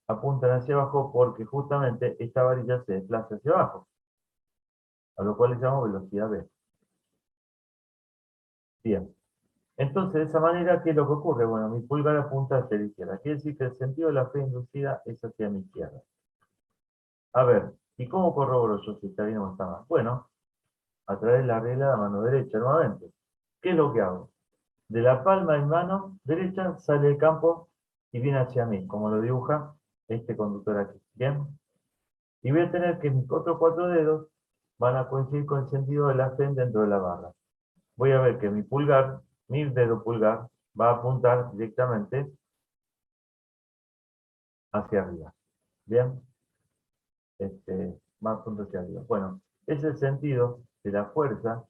apuntan hacia abajo porque justamente esta varilla se desplaza hacia abajo, a lo cual le llamo velocidad v. Bien, entonces de esa manera, ¿qué es lo que ocurre? Bueno, mi pulgar apunta hacia la izquierda, quiere decir que el sentido de la fe inducida es hacia mi izquierda. A ver, ¿y cómo corroboro yo si está bien o está mal? Bueno, a través de la regla de la mano derecha nuevamente. ¿Qué es lo que hago? De la palma de mano derecha sale el campo y viene hacia mí, como lo dibuja este conductor aquí. ¿Bien? Y voy a tener que mis otros 4 dedos van a coincidir con el sentido de la fe dentro de la barra. Voy a ver que mi pulgar, mi dedo pulgar, va a apuntar directamente hacia arriba. ¿Bien? Va a apuntar hacia arriba. Bueno, ese es el sentido de la fuerza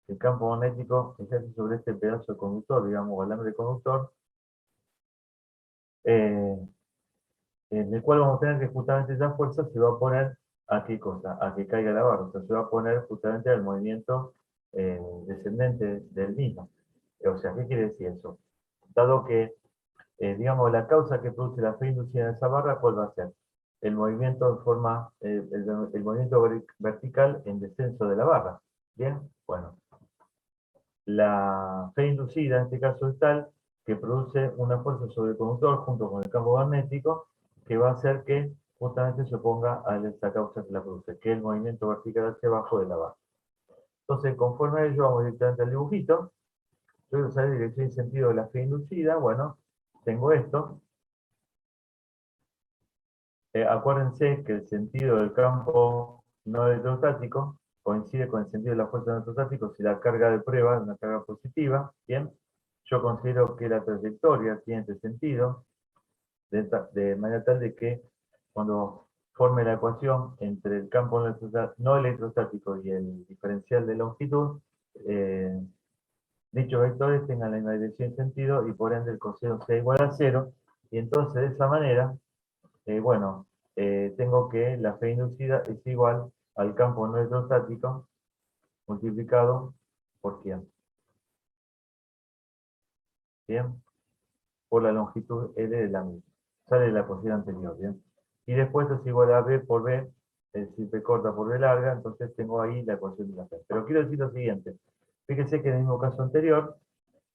que el campo magnético ejerce sobre este pedazo de conductor, digamos, o alambre conductor, eh, en el cual vamos a tener que justamente esa fuerza se va a poner a qué cosa, a que caiga la barra, o sea, se va a poner justamente al movimiento descendente del mismo. O sea, ¿qué quiere decir eso? Dado que, digamos, la causa que produce la fe inducida en esa barra, ¿cuál va a ser? El movimiento en forma, el movimiento vertical en descenso de la barra. ¿Bien? Bueno, la fe inducida en este caso es tal que produce una fuerza sobre el conductor junto con el campo magnético que va a hacer que justamente se oponga a esta causa que la produce, que es el movimiento vertical hacia abajo de la barra. Entonces, conforme a ello, vamos directamente al dibujito. Yo quiero saber dirección y sentido de la fe inducida. Bueno, tengo esto. Acuérdense que el sentido del campo no electrostático coincide con el sentido de la fuerza electrostática si la carga de prueba es una carga positiva. Bien, yo considero que la trayectoria tiene este sentido, de manera tal de que cuando forme la ecuación entre el campo no electrostático y el diferencial de longitud, dichos vectores tengan la misma dirección y sentido y por ende el coseno sea igual a 0, y entonces de esa manera, bueno, tengo que la fe inducida es igual al campo no electrostático multiplicado por quién. Bien, por la longitud L de la misma. Sale la ecuación anterior, bien. Y después es igual a B por B, es decir, P corta por B larga, entonces tengo ahí la ecuación de la fe. Pero quiero decir lo siguiente. Fíjense que en el mismo caso anterior,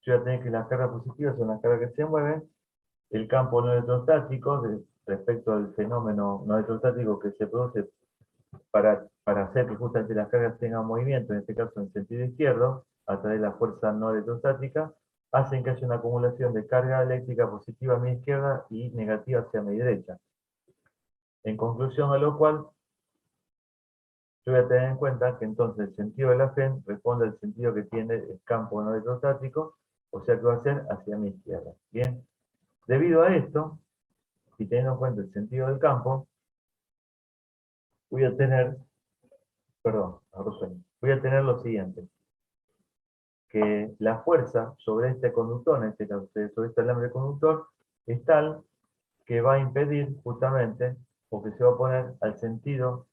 yo ya tengo que las cargas positivas son las cargas que se mueven, el campo no electrostático, respecto al fenómeno no electrostático que se produce para hacer que justamente las cargas tengan movimiento, en este caso en sentido izquierdo, a través de la fuerza no electrostática, hacen que haya una acumulación de carga eléctrica positiva a mi izquierda y negativa hacia mi derecha. En conclusión a lo cual, yo voy a tener en cuenta que entonces el sentido de la FEN responde al sentido que tiene el campo no electrostático, o sea que va a ser hacia mi izquierda. Bien, debido a esto, y teniendo en cuenta el sentido del campo, voy a tener, perdón, voy a tener lo siguiente, que la fuerza sobre este conductor, en este caso sobre este alambre conductor, es tal que va a impedir justamente, o que se va a oponer al sentido,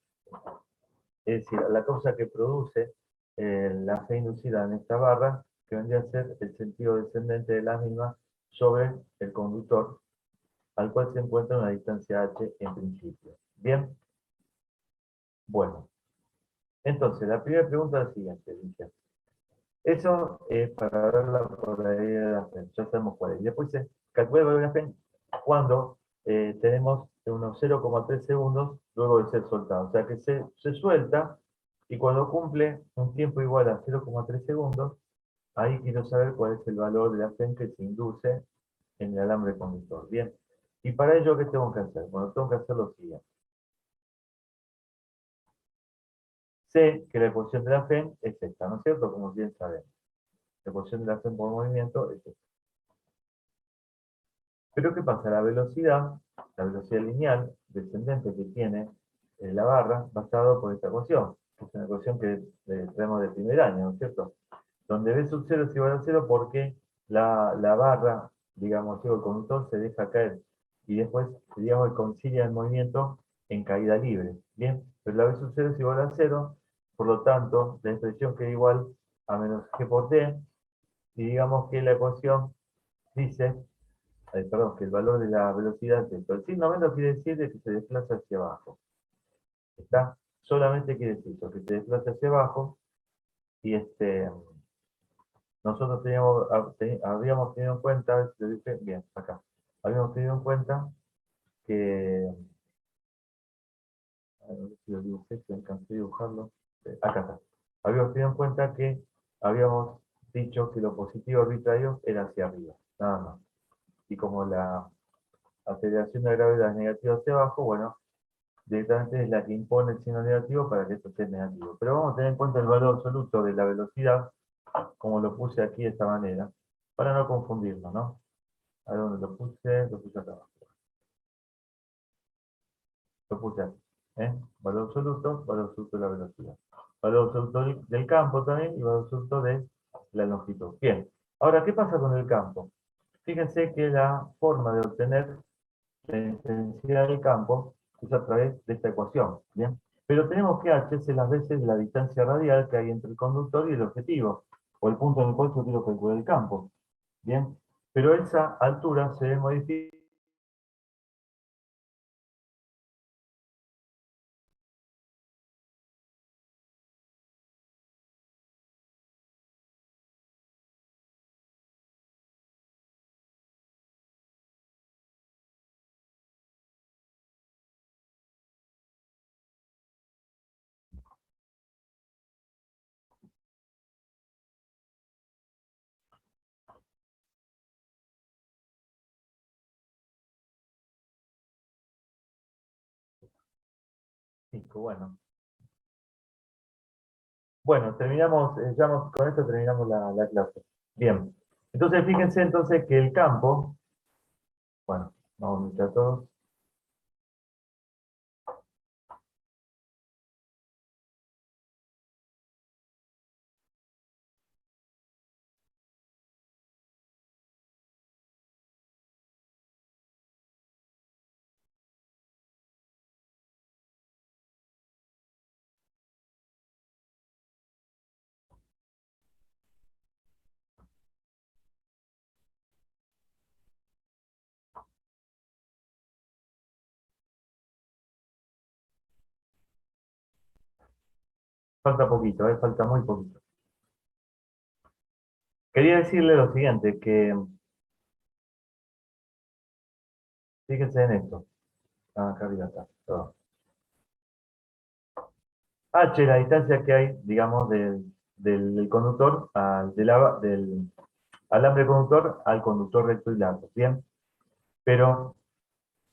es decir, a la causa que produce la fe inducida en esta barra, que vendría a ser el sentido descendente de la misma sobre el conductor, al cual se encuentra una distancia h en principio. ¿Bien? Bueno. Entonces, la primera pregunta es la siguiente, dice. Eso es para ver la probabilidad de la FEN, ya sabemos cuál es. Después se calcula la probabilidad de la FEN cuando tenemos unos 0,3 segundos luego de ser soltado. O sea que se suelta y cuando cumple un tiempo igual a 0,3 segundos, ahí quiero saber cuál es el valor de la FEN que se induce en el alambre conductor. Bien. Y para ello, ¿qué tengo que hacer? Bueno, tengo que hacer lo siguiente. Sé que la ecuación de la FEN es esta, ¿no es cierto? Como bien sabemos. La ecuación de la FEN por movimiento es esta. Pero ¿qué pasa? La velocidad lineal descendente que tiene la barra, basado por esta ecuación. Es una ecuación que traemos de primer año, ¿no es cierto? Donde B sub 0 es igual a 0 porque la barra, digamos, el conductor se deja caer. Y después, digamos, concilia el movimiento en caída libre. Bien, pero la B sub 0 es igual a 0, por lo tanto, la expresión queda igual a menos G por T, y digamos que la ecuación dice perdón, que el valor de la velocidad es esto. El signo menos quiere decir que se desplaza hacia abajo. ¿Está? Solamente quiere decir eso, que se desplaza hacia abajo. Y nosotros habíamos tenido en cuenta, lo dije, bien, acá. Habíamos tenido en cuenta que, a ver si lo dibujé, si alcancé a dibujarlo. Acá está. Habíamos tenido en cuenta que habíamos dicho que lo positivo arbitrario era hacia arriba, nada más. Y como la aceleración de gravedad es negativa hacia abajo, bueno, directamente es la que impone el signo negativo para que esto sea negativo. Pero vamos a tener en cuenta el valor absoluto de la velocidad, como lo puse aquí de esta manera, para no confundirlo, ¿no? A ver dónde lo puse acá abajo. Lo puse aquí, ¿eh? Valor absoluto de la velocidad. Valor absoluto del campo también y valor absoluto de la longitud. Bien, ahora, ¿qué pasa con el campo? Fíjense que la forma de obtener la intensidad del campo es a través de esta ecuación, ¿bien? Pero tenemos que h es las veces la distancia radial que hay entre el conductor y el objetivo, o el punto en el cual yo quiero calcular el campo, ¿bien? Pero esa altura se ve modificada. Bueno. Bueno, terminamos, con esto terminamos la clase. Bien. Entonces, fíjense entonces que el campo, bueno, vamos a mirar todos. Falta poquito, falta muy poquito. Quería decirle lo siguiente, que fíjense en esto. acá arriba está. Perdón. H, la distancia que hay, digamos, del conductor, del alambre conductor al conductor recto y largo, ¿bien? Pero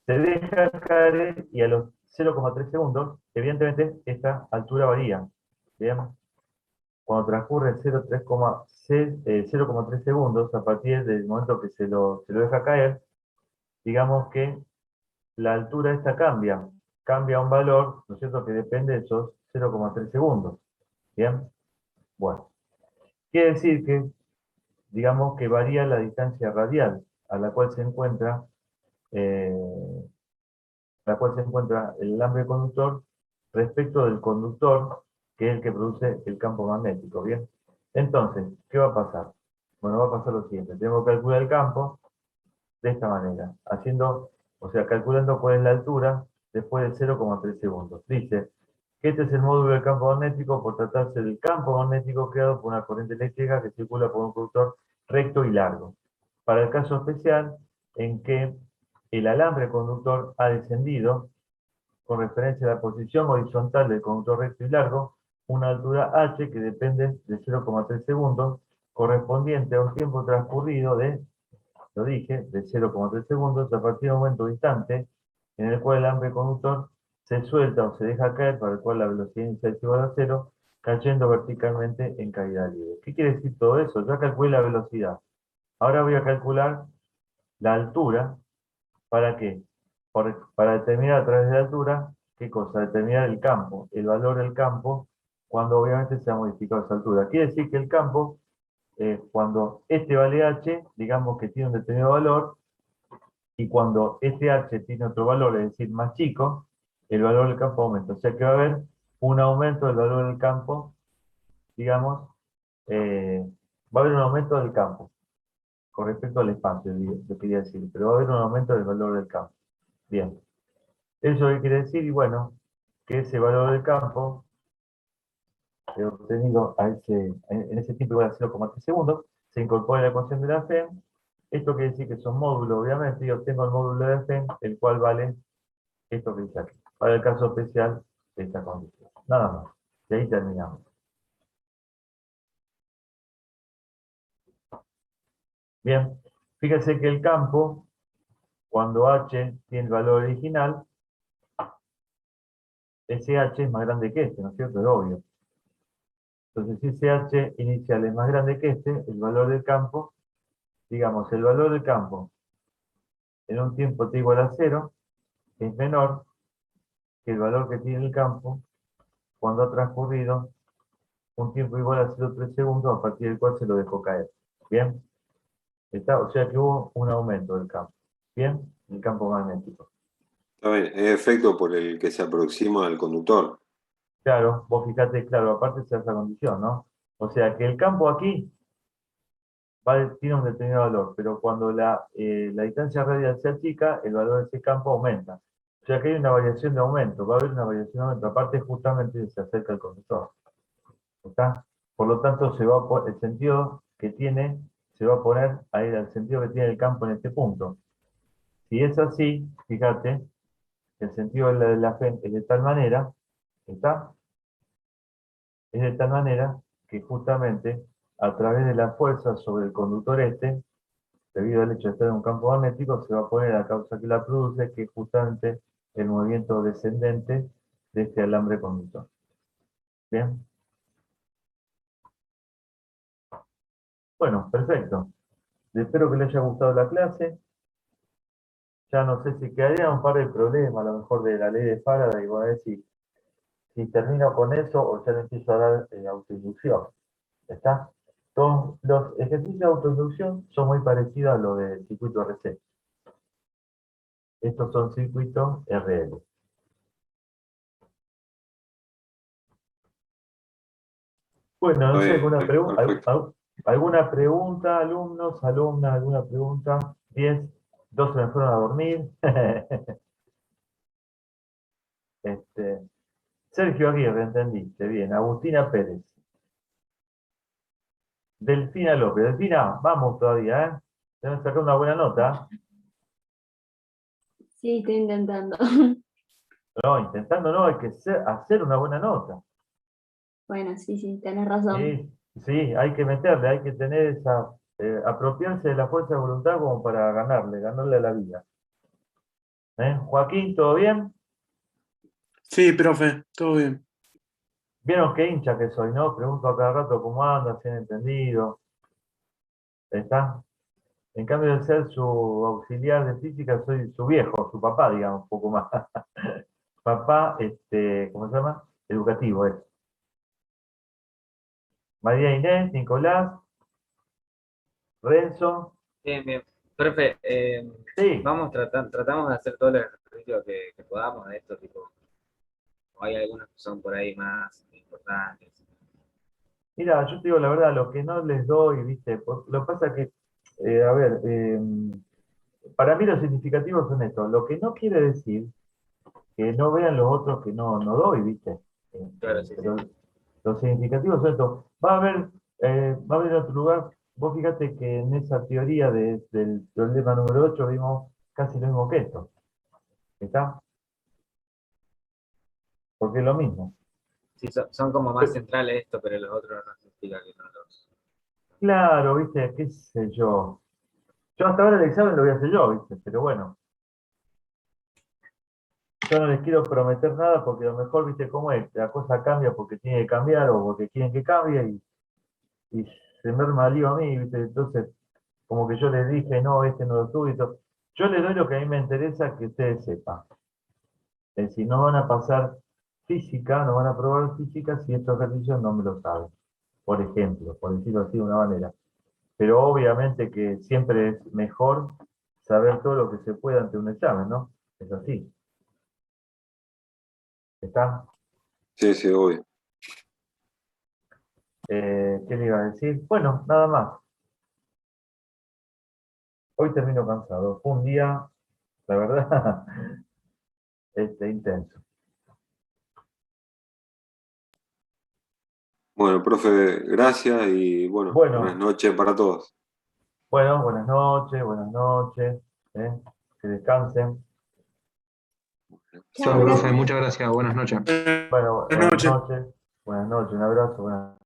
se deja caer y a los 0,3 segundos, evidentemente, esta altura varía, ¿bien? Cuando transcurre 0,3 segundos, a partir del momento que se lo deja caer, digamos que la altura esta cambia un valor, ¿no es cierto?, que depende de esos 0,3 segundos, ¿bien? Bueno, quiere decir que, digamos que varía la distancia radial a eh, la cual se encuentra el alambre conductor respecto del conductor, que es el que produce el campo magnético, ¿bien? Entonces, ¿qué va a pasar? Bueno, va a pasar lo siguiente, tengo que calcular el campo de esta manera, o sea, calculando cuál es la altura después de 0,3 segundos. Dice que este es el módulo del campo magnético por tratarse del campo magnético creado por una corriente eléctrica que circula por un conductor recto y largo. Para el caso especial en que el alambre conductor ha descendido con referencia a la posición horizontal del conductor recto y largo, una altura h que depende de 0,3 segundos, correspondiente a un tiempo transcurrido de, lo dije, de 0,3 segundos a partir de un momento distante en el cual el alambre conductor se suelta o se deja caer, para el cual la velocidad inicial es igual a 0, cayendo verticalmente en caída libre. ¿Qué quiere decir todo eso? Ya calculé la velocidad. Ahora voy a calcular la altura. ¿Para qué? Para determinar a través de la altura, ¿qué cosa? Determinar el campo, el valor del campo, cuando obviamente se ha modificado esa altura. Quiere decir que el campo, cuando este vale h, digamos que tiene un determinado valor, y cuando este h tiene otro valor, es decir, más chico, el valor del campo aumenta. O sea que va a haber un aumento del valor del campo, digamos, va a haber un aumento del campo con respecto al espacio, lo quería decir, pero va a haber un aumento del valor del campo. Bien. ¿Eso qué quiere decir? Y bueno, que ese valor del campo obtenido en ese tiempo igual a 0,3 segundos, se incorpora en la ecuación de la FEM. Esto quiere decir que son módulos, obviamente, y obtengo el módulo de FEM, el cual vale esto que dice aquí. Para el caso especial de esta condición. Nada más. Y ahí terminamos. Bien, fíjense que el campo, cuando h tiene el valor original, ese h es más grande que este, ¿no es cierto? Es obvio. Entonces, si ese h inicial es más grande que este, el valor del campo, digamos, el valor del campo en un tiempo t igual a 0 es menor que el valor que tiene el campo cuando ha transcurrido un tiempo igual a 0,3 segundos a partir del cual se lo dejó caer. ¿Bien? O sea que hubo un aumento del campo. ¿Bien? El campo magnético. Está bien, es efecto por el que se aproxima al conductor. Claro, vos fijate, claro, aparte se esa condición, ¿no? O sea que el campo aquí tiene un determinado valor, pero cuando la distancia radial se achica, el valor de ese campo aumenta. O sea que hay una variación de aumento, va a haber una variación de aumento, aparte justamente se acerca el conductor. ¿Está? Por lo tanto, el sentido que tiene se va a poner ahí al sentido que tiene el campo en este punto. Si es así, fíjate, el sentido de la Fe es de tal manera, ¿está? Es de tal manera que justamente a través de la fuerza sobre el conductor debido al hecho de estar en un campo magnético, se va a poner la causa que la produce, que es justamente el movimiento descendente de este alambre conductor. ¿Bien? Bueno, perfecto. Espero que les haya gustado la clase. Ya no sé si quedaría un par de problemas, a lo mejor de la ley de Faraday, y voy a ver si termino con eso o ya le empiezo a dar autoinducción. ¿Está? Todos los ejercicios de autoinducción son muy parecidos a los del circuito RC. Estos son circuitos RL. Bueno, no sé, ¿alguna pregunta, alumnos, alumnas, alguna pregunta? 10, 2 se me fueron a dormir. Sergio Aguirre, entendiste, bien. Agustina Pérez. Delfina López. Delfina, vamos todavía, ¿eh? Tenemos que sacar una buena nota. Sí. Sí, estoy intentando. No, intentando no, hay que hacer una buena nota. Bueno, sí, sí, tenés razón. Sí, sí, hay que meterle, hay que tener esa, apropiarse de la fuerza de voluntad como para ganarle a la vida. Joaquín, ¿todo bien? Sí, profe, todo bien. Vieron qué hincha que soy, ¿no? Pregunto a cada rato cómo anda, si han entendido. ¿Está? En cambio de ser su auxiliar de física, soy su viejo, su papá, digamos, un poco más. Papá, ¿cómo se llama? Educativo es. María Inés, Nicolás, Renzo. Bien, bien. Profe, Sí, tratamos de hacer todos los ejercicios que podamos de esto, tipo, o hay algunos que son por ahí más importantes. mira, yo te digo la verdad, lo que no les doy, ¿viste? Lo que pasa que, a ver, para mí los significativos son estos. Lo que no quiere decir que no vean los otros que no doy, ¿viste? Claro, sí, sí. Pero los significativos son estos. Va a haber en otro lugar. Vos fíjate que en esa teoría del problema número 8 vimos casi lo mismo que esto. ¿Está? Porque es lo mismo. Sí, son como más centrales esto, pero los otros no significa que no los... Claro, ¿viste? ¿Qué sé yo? Yo hasta ahora el examen lo voy a hacer yo, ¿viste? Pero bueno, yo no les quiero prometer nada porque a lo mejor, ¿viste cómo es? La cosa cambia porque tiene que cambiar o porque quieren que cambie y se me arma lío a mí, ¿viste? Entonces, como que yo les dije, no, este no lo tuve y todo. Yo les doy lo que a mí me interesa que ustedes sepan. Es decir, no van a pasar física, no van a probar física si estos ejercicios no me lo saben. Por ejemplo, por decirlo así de una manera. Pero obviamente que siempre es mejor saber todo lo que se pueda ante un examen, ¿no? Es así. ¿Está? Sí, sí, obvio. ¿Qué le iba a decir? Bueno, nada más. Hoy termino cansado. Fue un día, la verdad, intenso. Bueno, profe, gracias y bueno, buenas Bueno, noches para todos. bueno, buenas noches, ¿eh? Que descansen. Chao, Chao, profe, gracias. muchas gracias. Buenas noches. Bueno, Buenas noches. buenas noches, un abrazo, buenas